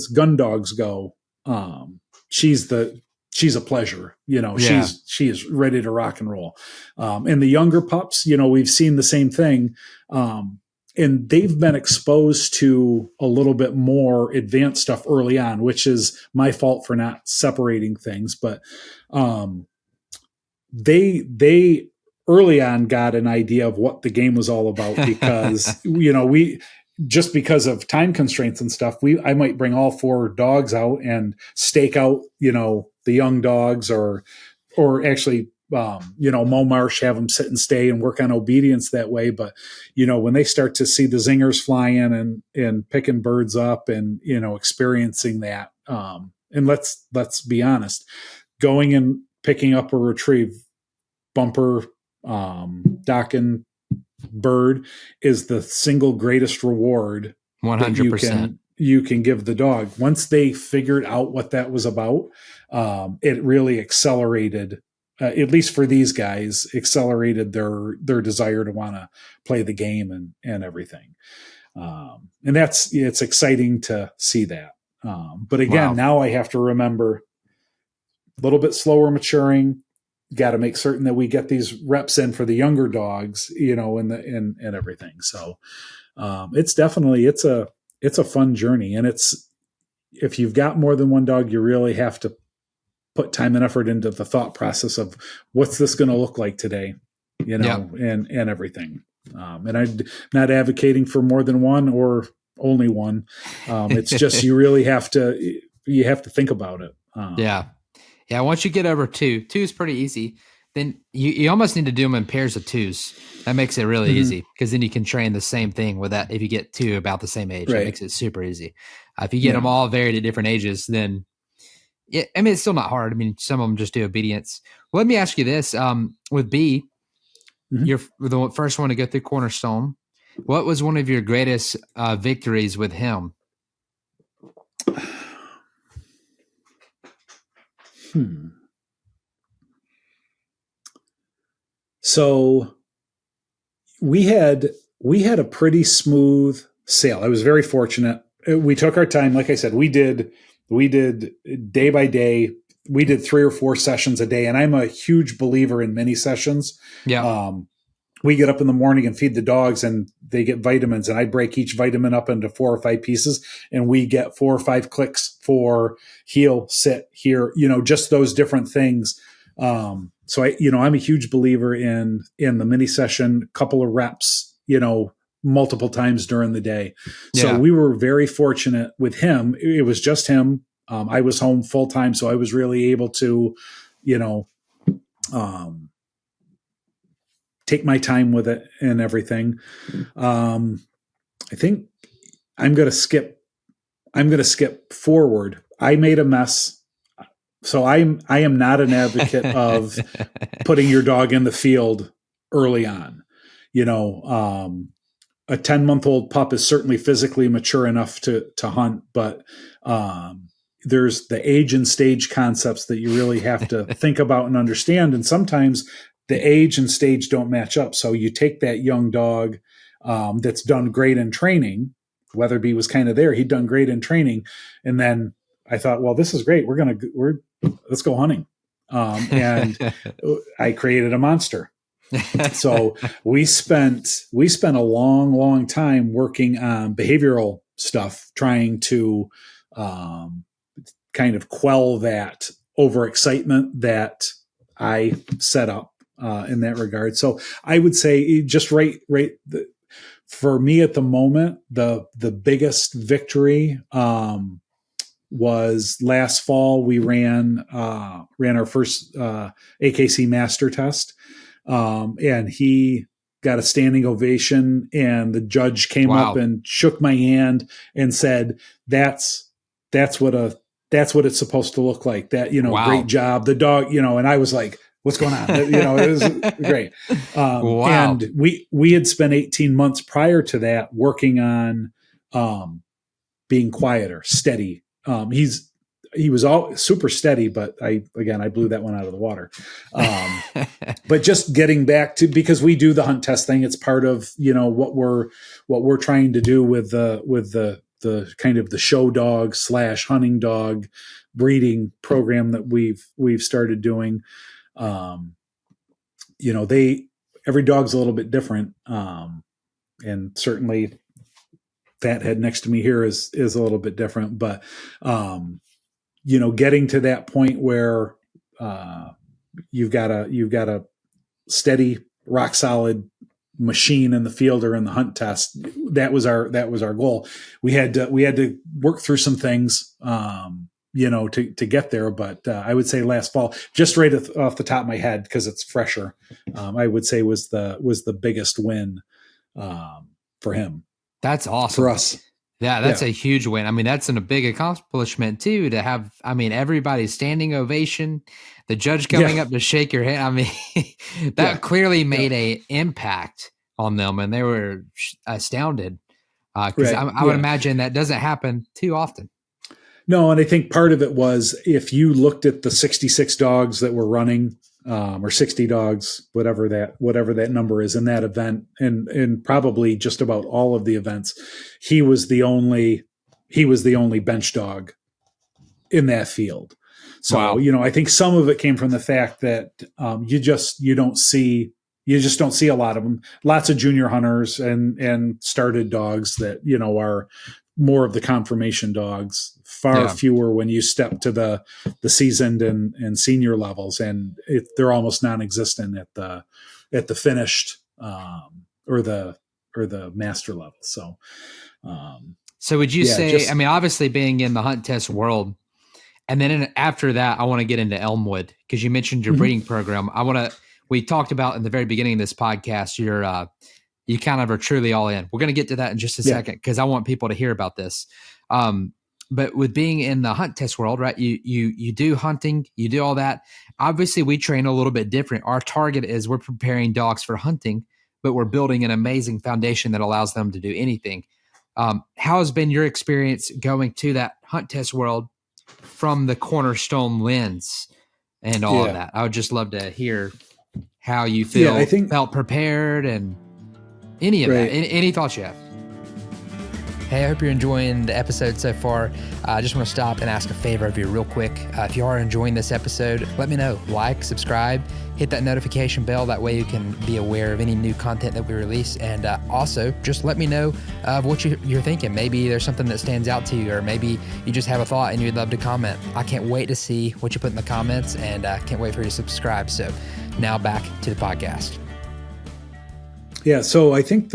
[SPEAKER 3] gun dogs go, she's a pleasure, she is ready to rock and roll. And the younger pups, we've seen the same thing. And they've been exposed to a little bit more advanced stuff early on, which is my fault for not separating things. But they early on got an idea of what the game was all about, because, we just because of time constraints and stuff, I might bring all 4 dogs out and stake out, the young dogs, or actually, mow marsh, have them sit and stay and work on obedience that way. But, when they start to see the zingers flying and picking birds up and, experiencing that, and let's be honest, going and picking up a retrieve bumper, docking bird is the single greatest reward
[SPEAKER 2] 100%
[SPEAKER 3] you can give the dog. Once they figured out what that was about, it really accelerated, at least for these guys, accelerated their desire to want to play the game and everything. And it's exciting to see that. But again, now I have to remember a little bit slower maturing. Got to make certain that we get these reps in for the younger dogs, and everything. So it's definitely, it's a fun journey. And if you've got more than one dog, you really have to put time and effort into the thought process of what's this going to look like today, and everything. And I'm not advocating for more than one or only one. It's just, you really have to think about it.
[SPEAKER 2] Yeah, once you get over two is pretty easy. Then you almost need to do them in pairs of 2s. That makes it really easy, because then you can train the same thing with that. If you get 2 about the same age, That makes it super easy. If you get them all varied at different ages, then it's still not hard. Some of them just do obedience. Well, let me ask you this: with B, you're the first one to go through Cornerstone. What was one of your greatest victories with him?
[SPEAKER 3] So we had a pretty smooth sail. I was very fortunate. We took our time. Like I said, we did day by day. We did 3 or 4 sessions a day, and I'm a huge believer in mini sessions.
[SPEAKER 2] Yeah.
[SPEAKER 3] We get up in the morning and feed the dogs, and they get vitamins, and I break each vitamin up into 4 or 5 pieces, and we get 4 or 5 clicks for heel, sit, here, just those different things. So I'm a huge believer in the mini session, couple of reps, multiple times during the day. So we were very fortunate with him. It was just him. I was home full time, so I was really able to, take my time with it and everything. I think I'm going to skip forward. I made a mess. So I am not an advocate of putting your dog in the field early on. A 10-month-old pup is certainly physically mature enough to hunt, but there's the age and stage concepts that you really have to think about and understand. And sometimes the age and stage don't match up. So you take that young dog that's done great in training. Weatherby was kind of there. He'd done great in training. And then I thought, well, this is great. Let's go hunting. And I created a monster. So we spent a long, long time working on behavioral stuff, trying to kind of quell that overexcitement that I set up in that regard. So I would say just for me at the moment, the biggest victory was last fall. We ran our first AKC master test. And he got a standing ovation, and the judge came up and shook my hand and said, that's what it's supposed to look like. That, great job. The dog, and I was like, what's going on? It was great. And we had spent 18 months prior to that working on being quieter, steady. He was all super steady, but I blew that one out of the water. But just getting back to, because we do the hunt test thing, it's part of, what we're trying to do with the kind of the show dog / hunting dog breeding program that we've started doing. Every dog's a little bit different. And certainly Fathead next to me here is a little bit different, but, getting to that point where you've got a steady, rock solid machine in the field or in the hunt test. That was our goal. We had to work through some things, to get there. But I would say last fall, just right off the top of my head, because it's fresher, I would say was the biggest win for him.
[SPEAKER 2] That's awesome
[SPEAKER 3] for us.
[SPEAKER 2] Yeah, that's a huge win. I mean, that's a big accomplishment too, to have, everybody's standing ovation, the judge coming up to shake your hand. I mean, that clearly made a impact on them, and they were astounded. Because I would imagine that doesn't happen too often.
[SPEAKER 3] No, and I think part of it was, if you looked at the 66 dogs that were running, or 60 dogs, whatever that number is in that event, and probably just about all of the events, he was the only bench dog in that field. So, I think some of it came from the fact that you just don't see a lot of them. Lots of junior hunters and started dogs that, are more of the confirmation dogs, far fewer when you step to the seasoned and senior levels, and they're almost non-existent at the finished or the master level. So
[SPEAKER 2] would you say, obviously being in the hunt test world, and then after that, I want to get into Elmwood, because you mentioned your breeding program. We talked about in the very beginning of this podcast, you kind of are truly all in. We're going to get to that in just a second, because I want people to hear about this. But with being in the hunt test world, right? You do hunting, you do all that. Obviously, we train a little bit different. Our target is we're preparing dogs for hunting, but we're building an amazing foundation that allows them to do anything. How has been your experience going to that hunt test world from the Cornerstone lens and all of that? I would just love to hear how you felt prepared and any of that. Any thoughts you have? Hey, I hope you're enjoying the episode so far. I just want to stop and ask a favor of you real quick. If you are enjoying this episode, let me know. Like, subscribe, hit that notification bell. That way you can be aware of any new content that we release. And also, just let me know of what you're thinking. Maybe there's something that stands out to you, or maybe you just have a thought and you'd love to comment. I can't wait to see what you put in the comments, and can't wait for you to subscribe. So now back to the podcast.
[SPEAKER 3] Yeah, so I think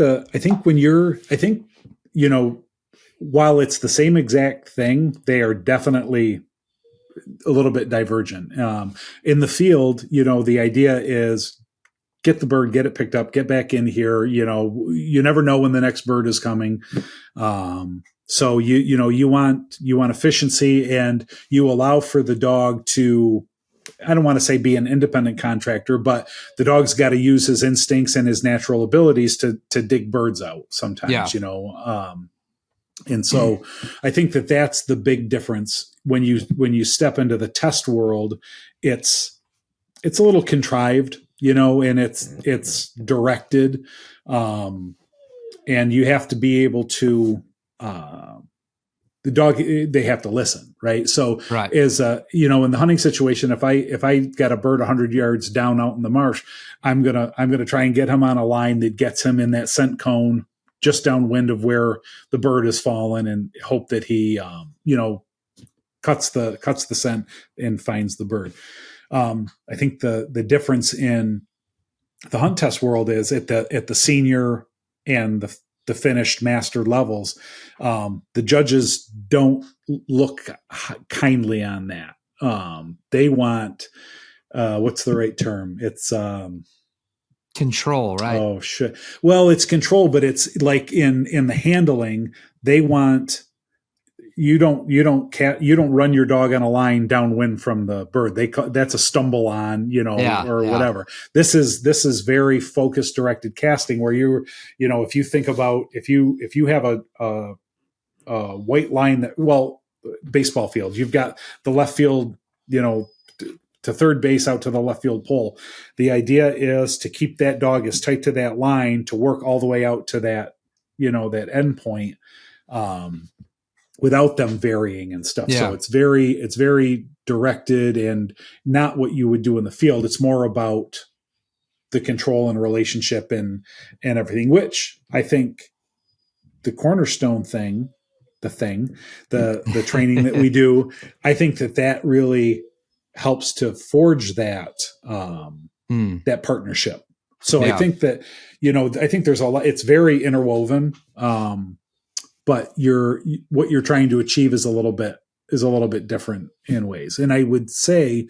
[SPEAKER 3] while it's the same exact thing, they are definitely a little bit divergent. In the field, the idea is get the bird, get it picked up, get back in here. You never know when the next bird is coming. So you want efficiency, and you allow for the dog to, I don't want to say be an independent contractor, but the dog's got to use his instincts and his natural abilities to dig birds out sometimes, and so I think that's the big difference when you step into the test world. It's a little contrived, and it's directed, and you have to be able to, the dog, they have to listen. Right. So in the hunting situation, if I got a bird 100 yards down out in the marsh, I'm going to try and get him on a line that gets him in that scent cone just downwind of where the bird has fallen, and hope that he, cuts the scent and finds the bird. I think the difference in the hunt test world is at the senior and the finished master levels, the judges don't look kindly on that. They want, what's the right term? It's,
[SPEAKER 2] control, right?
[SPEAKER 3] Oh shit. Well, it's control, but it's like in the handling, they want, you don't run your dog on a line downwind from the bird. That's a stumble on, whatever. This is very focused, directed casting where if you think about, if you have a white line baseball field, you've got the left field, to third base out to the left field pole. The idea is to keep that dog as tight to that line to work all the way out to that, that end point, without them varying and stuff. Yeah. So it's very directed and not what you would do in the field. It's more about the control and relationship and everything, which I think the Cornerstone thing, the training that we do, I think that really helps to forge that partnership. So I think that, I think there's a lot, it's very interwoven. But what you're trying to achieve is a little bit different in ways. And I would say,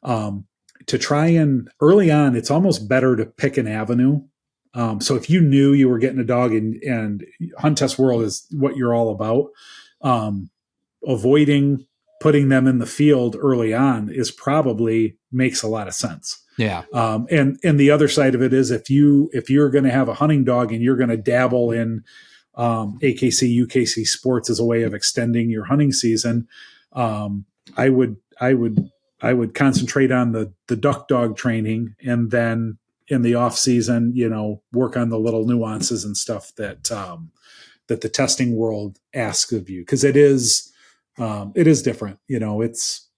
[SPEAKER 3] to try and early on, it's almost better to pick an avenue. So if you knew you were getting a dog and hunt test world is what you're all about, avoiding putting them in the field early on makes a lot of sense.
[SPEAKER 2] Yeah.
[SPEAKER 3] And the other side of it is if you're going to have a hunting dog and you're going to dabble in, AKC, UKC sports as a way of extending your hunting season, I would concentrate on the duck dog training, and then in the off season, work on the little nuances and stuff that the testing world asks of you, because it is different. It's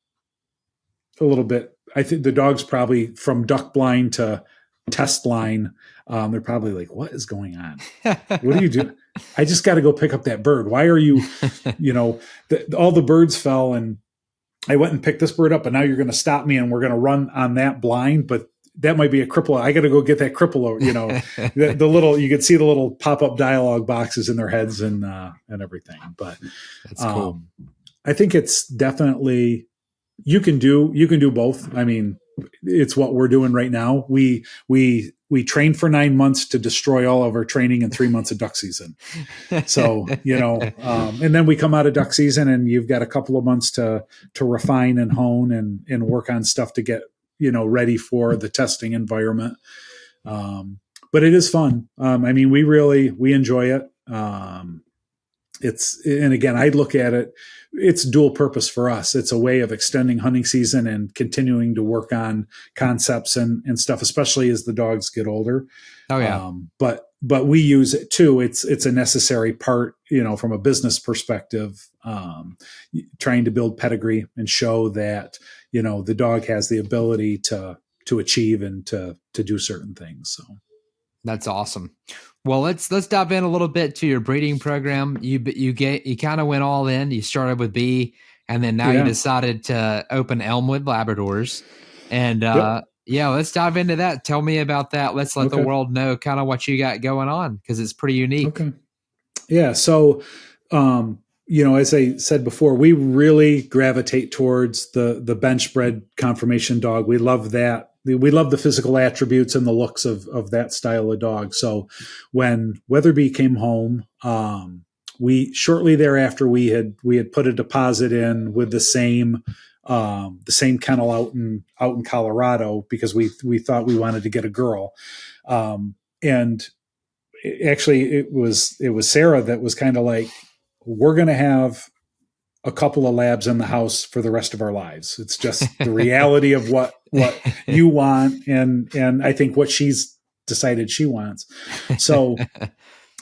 [SPEAKER 3] a little bit. I think the dogs probably from duck blind to test line, they're probably like, "What is going on? What are you doing? I just got to go pick up that bird. Why are you, all the birds fell and I went and picked this bird up, and now you're going to stop me and we're going to run on that blind, but that might be a cripple. I got to go get that cripple." The little, you could see the little pop-up dialogue boxes in their heads and everything. But
[SPEAKER 2] that's cool.
[SPEAKER 3] I think it's definitely, you can do both. I mean, it's what we're doing right now. We train for 9 months to destroy all of our training in 3 months of duck season. So, and then we come out of duck season and you've got a couple of months to refine and hone and work on stuff to get, ready for the testing environment. but it is fun. I mean, we enjoy it. And again, I look at it, it's dual purpose for us. It's a way of extending hunting season and continuing to work on concepts and stuff, especially as the dogs get older.
[SPEAKER 2] Oh yeah.
[SPEAKER 3] But we use it too. It's a necessary part, from a business perspective, trying to build pedigree and show that, the dog has the ability to achieve and to do certain things. So
[SPEAKER 2] that's awesome. Well, let's dive in a little bit to your breeding program. You kind of went all in. You started with B, and then now you decided to open Elmwood Labradors. And let's dive into that. Tell me about that. Let's let the world know kind of what you got going on, because it's pretty unique.
[SPEAKER 3] Okay. Yeah. So, as I said before, we really gravitate towards the bench-bred conformation dog. We love that. We love the physical attributes and the looks of that style of dog. So when Weatherby came home, shortly thereafter we had put a deposit in with the same kennel out in Colorado, because we thought we wanted to get a girl. And actually it was Sarah that was kind of like, we're going to have a couple of labs in the house for the rest of our lives. It's just the reality of what you want. And I think what she's decided she wants. So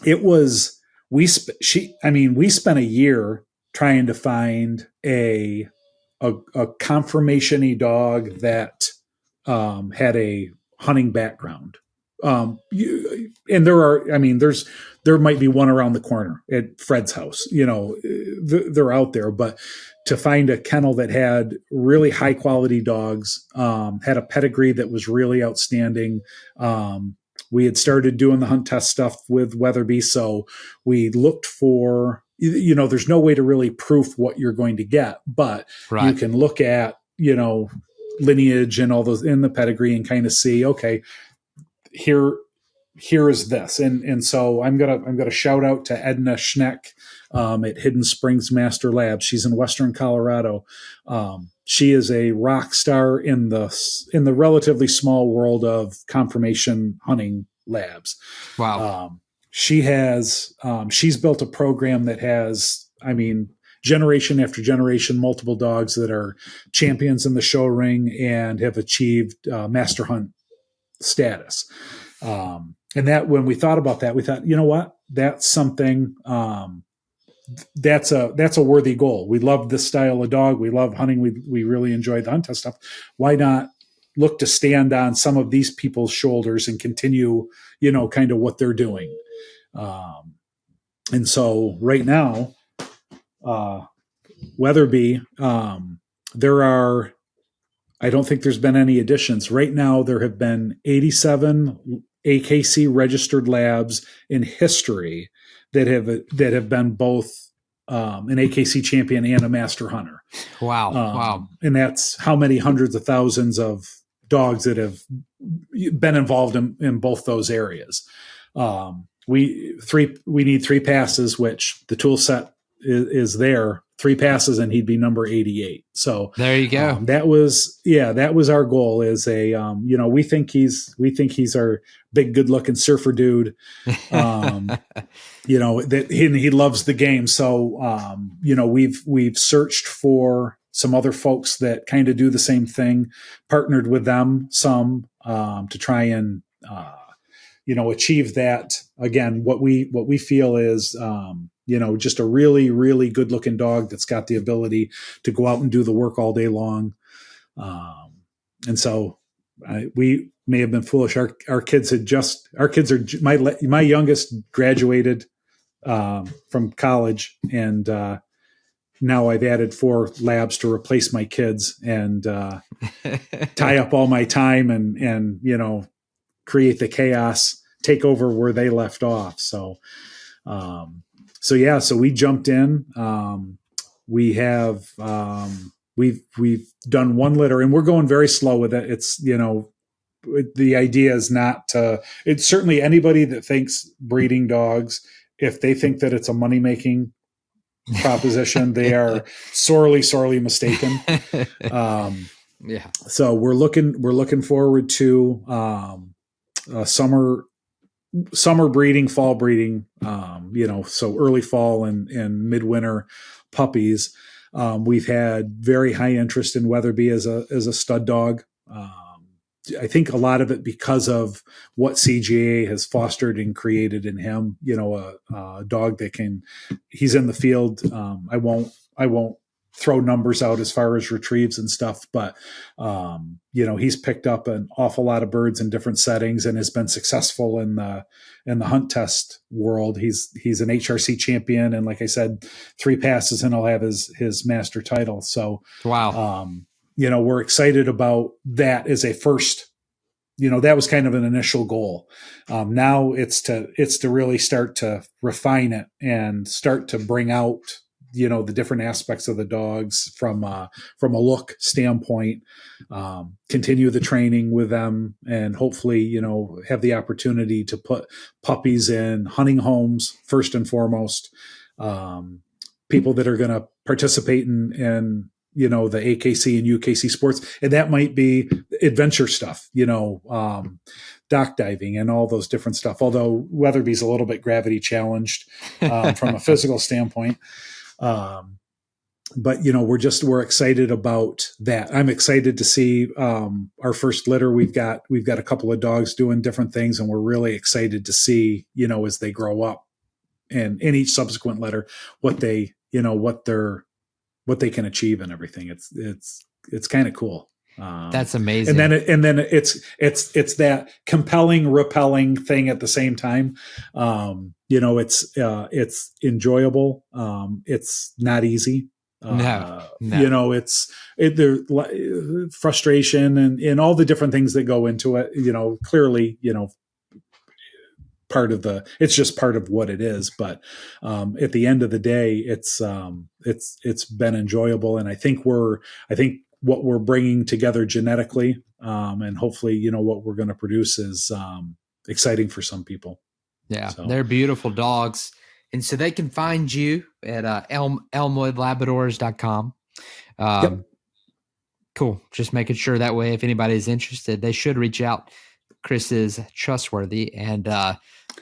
[SPEAKER 3] it was, we spent a year trying to find a conformation-y dog that had a hunting background. There might be one around the corner at Fred's house, they're out there, but to find a kennel that had really high quality dogs, had a pedigree that was really outstanding. We had started doing the hunt test stuff with Weatherby. So we looked for, there's no way to really proof what you're going to get, but you can look at, lineage and all those in the pedigree and kind of see, okay, here is this. And so I'm gonna shout out to Edna Schneck at Hidden Springs Master Labs. She's in Western Colorado. She is a rock star in the relatively small world of conformation hunting labs.
[SPEAKER 2] Wow.
[SPEAKER 3] She's built a program that has, generation after generation, multiple dogs that are champions in the show ring and have achieved master hunt status. And that, when we thought about that, we thought, you know what, that's something, that's a worthy goal. We love this style of dog. We love hunting. We really enjoy the hunt test stuff. Why not look to stand on some of these people's shoulders and continue, kind of what they're doing. And so right now, Weatherby, I don't think there's been any additions. Right now, there have been 87 AKC registered labs in history that have been both an AKC champion and a master hunter.
[SPEAKER 2] Wow. Wow.
[SPEAKER 3] And that's how many hundreds of thousands of dogs that have been involved in both those areas. We need 3 passes, which the tool set is there. 3 passes and he'd be number 88. So
[SPEAKER 2] there you go.
[SPEAKER 3] That was our goal. Is we think he's our big, good looking surfer dude. That he loves the game. So, we've searched for some other folks that kind of do the same thing, partnered with them some, to try and, achieve that. Again, what we feel is, just a really, really good looking dog that's got the ability to go out and do the work all day long. And so we may have been foolish. Our kids my youngest graduated from college, and now I've added 4 labs to replace my kids and tie up all my time and create the chaos, take over where they left off. So we jumped in. We have we've done 1 litter, and we're going very slow with it. It's the idea is not to. It's certainly anybody that thinks breeding dogs, if they think that it's a money making proposition, they are sorely mistaken.
[SPEAKER 2] Yeah.
[SPEAKER 3] So we're looking forward to a summer summer breeding, fall breeding, so early fall and midwinter puppies. We've had very high interest in Weatherby as a stud dog. I think a lot of it because of what CGA has fostered and created in him. A dog that he's in the field. I won't throw numbers out as far as retrieves and stuff, but he's picked up an awful lot of birds in different settings and has been successful in the hunt test world. He's an HRC champion, and like I said, 3 passes and he'll have his master title. So
[SPEAKER 2] wow.
[SPEAKER 3] We're excited about that as a first. That was kind of an initial goal. Now it's to really start to refine it and start to bring out the different aspects of the dogs from a look standpoint, continue the training with them, and hopefully, have the opportunity to put puppies in hunting homes first and foremost. People that are going to participate in the AKC and UKC sports, and that might be adventure stuff, dock diving and all those different stuff. Although Weatherby's a little bit gravity challenged from a physical standpoint. But we're excited about that. I'm excited to see our first litter. We've got a couple of dogs doing different things, and we're really excited to see as they grow up and in each subsequent litter what they can achieve and everything. It's kind of cool.
[SPEAKER 2] That's amazing.
[SPEAKER 3] And then it's that compelling, repelling thing at the same time. It's enjoyable. It's not easy.
[SPEAKER 2] No.
[SPEAKER 3] There's frustration and all the different things that go into it. Clearly, it's just part of what it is. But at the end of the day, it's been enjoyable, and I think what we're bringing together genetically, and hopefully, what we're going to produce is exciting for some people.
[SPEAKER 2] Yeah, so. They're beautiful dogs. And so they can find you at elmwoodlabradors.com.
[SPEAKER 3] Yep.
[SPEAKER 2] Cool. Just making sure that way if anybody's interested, they should reach out. Chris is trustworthy. And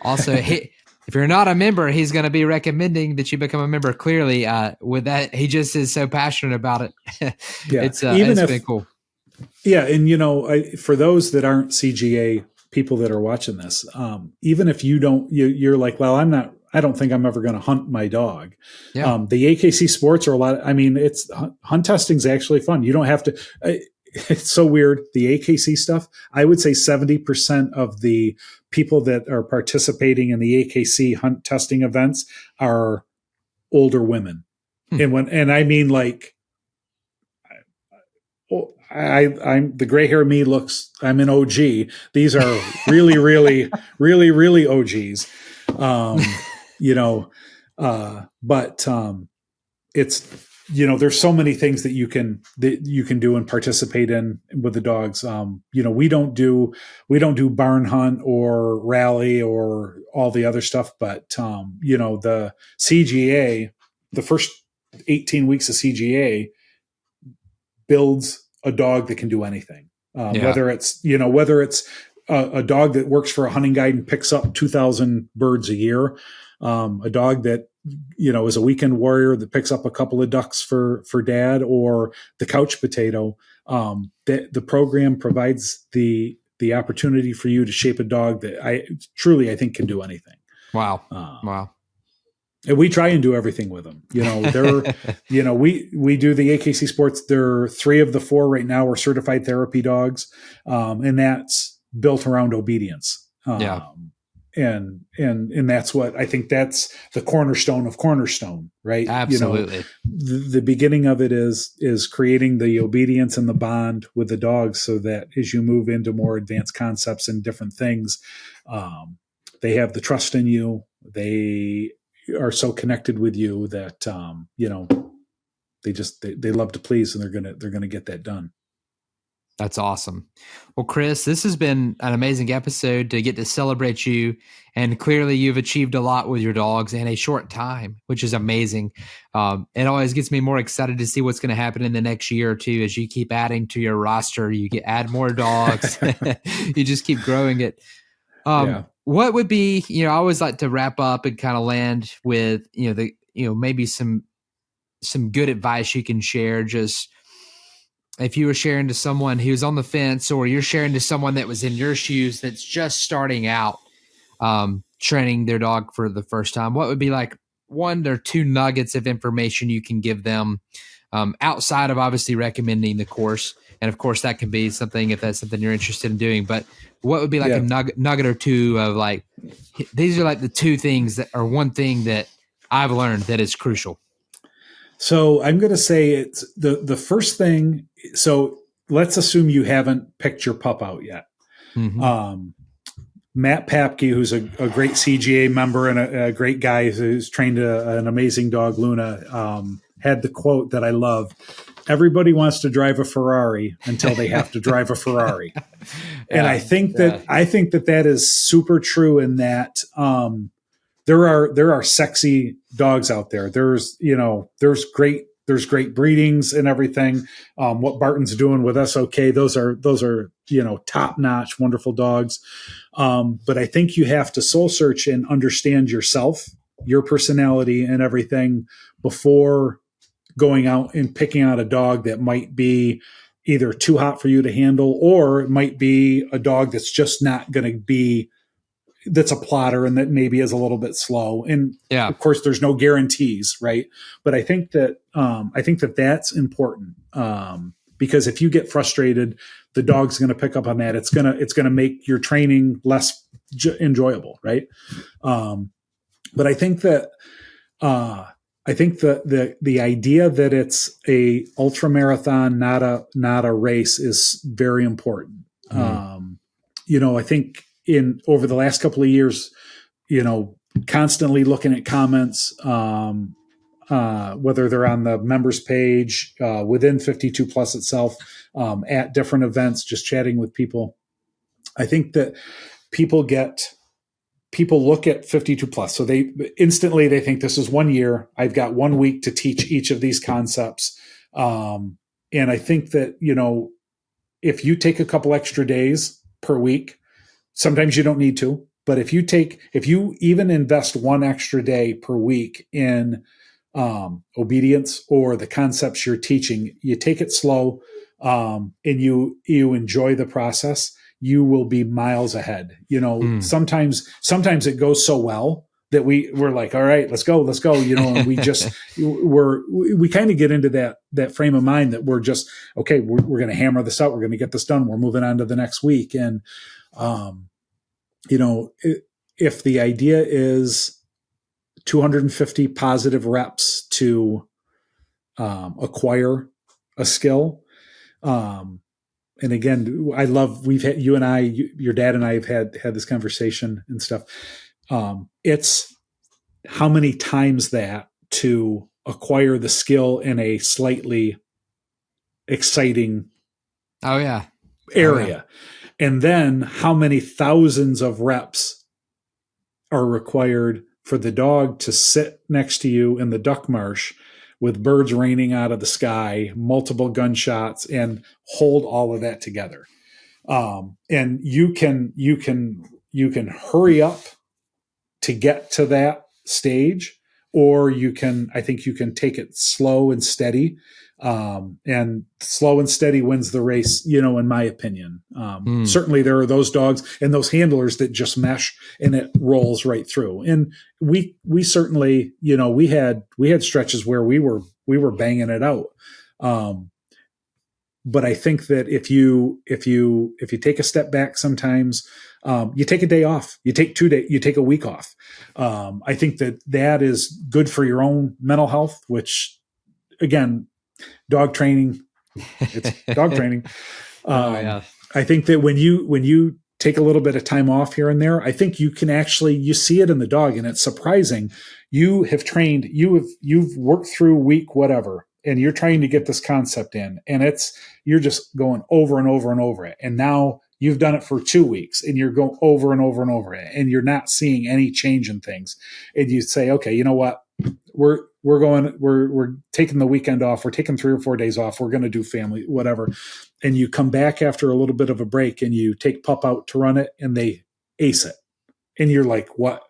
[SPEAKER 2] also, if you're not a member, he's going to be recommending that you become a member. Clearly, with that, he just is so passionate about it.
[SPEAKER 3] Yeah.
[SPEAKER 2] It's been cool.
[SPEAKER 3] Yeah. And, for those that aren't CGA people that are watching this, even if you don't, you're like, well, I don't think I'm ever going to hunt my dog.
[SPEAKER 2] Yeah.
[SPEAKER 3] The AKC sports are it's hunt testing is actually fun. You don't have to, it's so weird. The AKC stuff, I would say 70% of the people that are participating in the AKC hunt testing events are older women. And I mean, like, I'm the gray hair me looks, I'm an OG. These are really, really, really, really OGs. But it's, there's so many things that you can do and participate in with the dogs. We don't do barn hunt or rally or all the other stuff, but the CGA, the first 18 weeks of CGA builds a dog that can do anything. Whether it's a dog that works for a hunting guide and picks up 2,000 birds a year, a dog that, is a weekend warrior that picks up a couple of ducks for dad, or the couch potato. The program provides the opportunity for you to shape a dog that I think can do anything.
[SPEAKER 2] Wow. Wow.
[SPEAKER 3] And we try and do everything with them. We do the AKC sports. There are 3 of the 4 right now are certified therapy dogs. And that's built around obedience. And that's what I think that's the cornerstone of Cornerstone, right?
[SPEAKER 2] Absolutely.
[SPEAKER 3] The beginning of it is creating the obedience and the bond with the dogs, so that as you move into more advanced concepts and different things, they have the trust in you. They are so connected with you that, they love to please, and they're going to get that done.
[SPEAKER 2] That's awesome. Well, Chris, this has been an amazing episode to get to celebrate you. And clearly you've achieved a lot with your dogs in a short time, which is amazing. It always gets me more excited to see what's going to happen in the next year or two as you keep adding to your roster. You add more dogs. You just keep growing it. What would be, I always like to wrap up and kind of land with, maybe some good advice you can share. Just if you were sharing to someone who's on the fence, or you're sharing to someone that was in your shoes that's just starting out training their dog for the first time, what would be like 1 or 2 nuggets of information you can give them outside of obviously recommending the course? And of course, that can be something if that's something you're interested in doing. But what would be like a nugget or 2 of like, these are like the 2 things that, or 1 thing that I've learned that is crucial?
[SPEAKER 3] So I'm going to say it's the first thing. So let's assume you haven't picked your pup out yet. Mm-hmm. Matt Papke, who's a great CGA member and a great guy who's trained an amazing dog, Luna, had the quote that I love: "Everybody wants to drive a Ferrari until they have to drive a Ferrari." And I think that is super true in that there are sexy dogs out there. There's great breedings and everything. What Barton's doing with SOK, those are top notch, wonderful dogs. But I think you have to soul search and understand yourself, your personality, and everything before going out and picking out a dog that might be either too hot for you to handle, or it might be a dog that's just not going to be, that's a plotter and that maybe is a little bit slow. And of course there's no guarantees, right? But I think that that's important. Because if you get frustrated, the dog's going to pick up on that. It's going to make your training less enjoyable. Right. But I think that, the idea that it's a ultra marathon, not a race, is very important. I think over the last couple of years, constantly looking at comments, whether they're on the members page, within 52 Plus itself, at different events, just chatting with people. I think that people look at 52 Plus. So they think this is 1 year. I've got 1 week to teach each of these concepts. And I think that, if you take a couple extra days per week, sometimes you don't need to, but if you even invest 1 extra day per week in obedience or the concepts you're teaching, you take it slow, and you enjoy the process, you will be miles ahead. Sometimes it goes so well that we're like, all right, let's go. And we just, we kind of get into that frame of mind that we're just, okay, we're going to hammer this out. We're going to get this done. We're moving on to the next week. And, if the idea is 250 positive reps to acquire a skill, and again, I love, your dad and I have had this conversation and stuff. It's how many times that to acquire the skill in a slightly exciting area. And then how many thousands of reps are required for the dog to sit next to you in the duck marsh with birds raining out of the sky, multiple gunshots, and hold all of that together. And you can hurry up to get to that stage, or I think you can take it slow and steady. And slow and steady wins the race, in my opinion. Certainly there are those dogs and those handlers that just mesh and it rolls right through. And we certainly, we had stretches where we were banging it out. But I think that if you take a step back, sometimes, you take a day off, you take 2 days, you take a week off. I think that is good for your own mental health, which, again, dog training, it's dog training. I think that when you take a little bit of time off here and there, I think you can you see it in the dog, and it's surprising. You have trained, you've worked through week whatever, and you're trying to get this concept in, and you're just going over and over and over it. And now you've done it for 2 weeks, and you're going over and over and over it, and you're not seeing any change in things. And you say, okay, you know what? We're taking the weekend off. We're taking 3 or 4 days off. We're going to do family, whatever. And you come back after a little bit of a break, and you take pup out to run it, and they ace it. And you're like, what?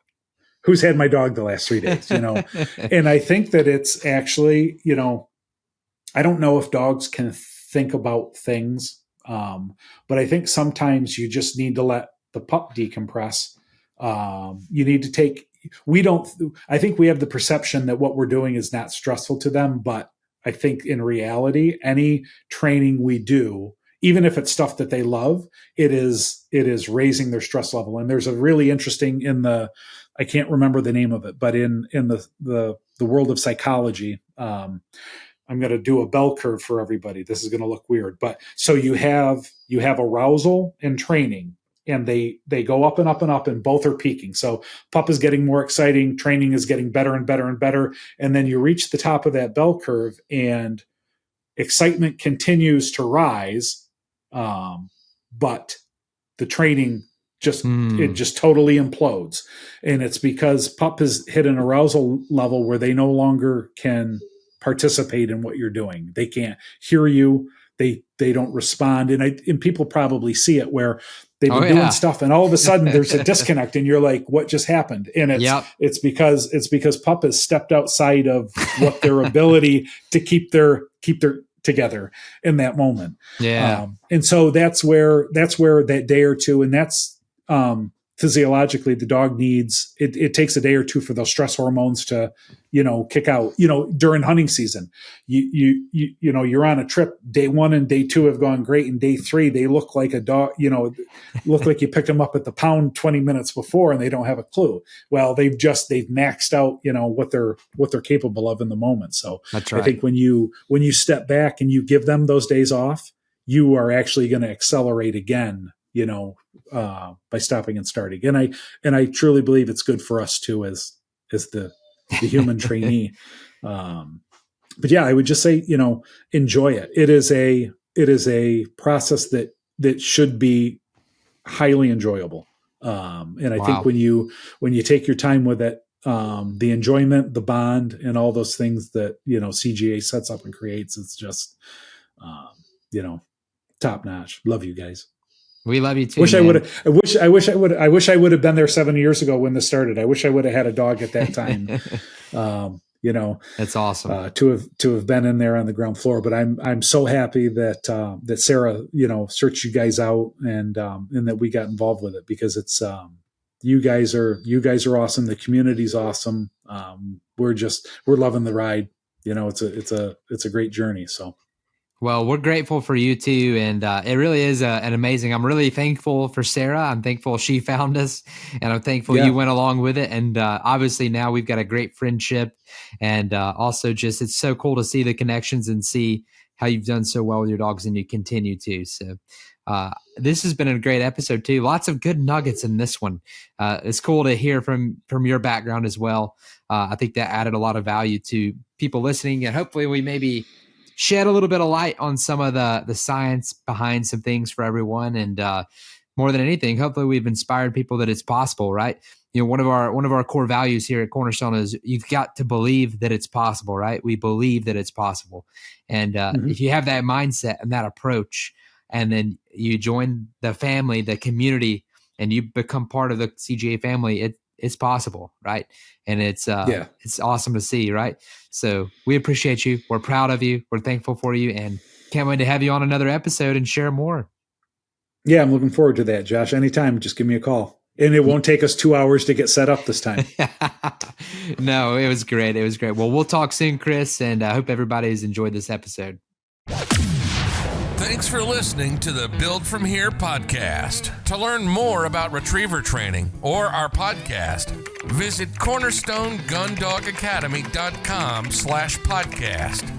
[SPEAKER 3] Who's had my dog the last 3 days? And I think that it's actually, I don't know if dogs can think about things. But I think sometimes you just need to let the pup decompress. You need to I think we have the perception that what we're doing is not stressful to them, but I think in reality, any training we do, even if it's stuff that they love, it is raising their stress level. And there's a really interesting I can't remember the name of it, but in the world of psychology, I'm going to do a bell curve for everybody. This is going to look weird, but so you have arousal and training, and they go up and up and up, and both are peaking. So pup is getting more exciting, training is getting better and better and better. And then you reach the top of that bell curve and excitement continues to rise. But the training it just totally implodes. And it's because pup has hit an arousal level where they no longer can participate in what you're doing. They can't hear you. They don't respond. And people probably see it where they've been doing stuff and all of a sudden there's a disconnect and you're like, what just happened? And it's because pup has stepped outside of what their ability to keep their together in that moment. Yeah. And so that's where that day or two, and that's physiologically the dog needs, it takes a day or two for those stress hormones to, kick out, during hunting season, you're on a trip, day 1 and day 2 have gone great. And day 3, they look like a dog, look like you picked them up at the pound 20 minutes before and they don't have a clue. Well, they've maxed out, what they're capable of in the moment. So that's right. I think when you step back and you give them those days off, you are actually going to accelerate again, by stopping and starting. And I truly believe it's good for us too, as the human trainee. But yeah, I would just say, enjoy it. It is a process that should be highly enjoyable. And I think when you take your time with it, the enjoyment, the bond, and all those things that, CGA sets up and creates, it's just, top notch. Love you guys.
[SPEAKER 2] We love you too.
[SPEAKER 3] I wish I would have been there 7 years ago when this started. I wish I would have had a dog at that time. That's awesome to have been in there on the ground floor. But I'm so happy that Sarah, searched you guys out and that we got involved with it, because it's you guys are awesome. The community's awesome. We're loving the ride. It's a great journey. So.
[SPEAKER 2] Well, we're grateful for you too, and it really is an amazing. I'm really thankful for Sarah. I'm thankful she found us, and I'm thankful you went along with it. And obviously now we've got a great friendship, and also just it's so cool to see the connections and see how you've done so well with your dogs, and you continue to. So this has been a great episode too. Lots of good nuggets in this one. It's cool to hear from your background as well. I think that added a lot of value to people listening, and hopefully we maybe shed a little bit of light on some of the science behind some things for everyone. And more than anything, hopefully we've inspired people that it's possible, right? One of our core values here at Cornerstone is you've got to believe that it's possible, right? We believe that it's possible. And if you have that mindset and that approach, and then you join the family, the community, and you become part of the CGA family, it's possible, right? And it's awesome to see, right? So we appreciate you. We're proud of you. We're thankful for you, and can't wait to have you on another episode and share more.
[SPEAKER 3] Yeah, I'm looking forward to that, Josh. Anytime, just give me a call. And it won't take us 2 hours to get set up this time.
[SPEAKER 2] No, it was great. It was great. Well, we'll talk soon, Chris, and I hope everybody has enjoyed this episode.
[SPEAKER 1] Thanks for listening to the Build From Here podcast. To learn more about retriever training or our podcast, visit cornerstonegundogacademy.com/podcast.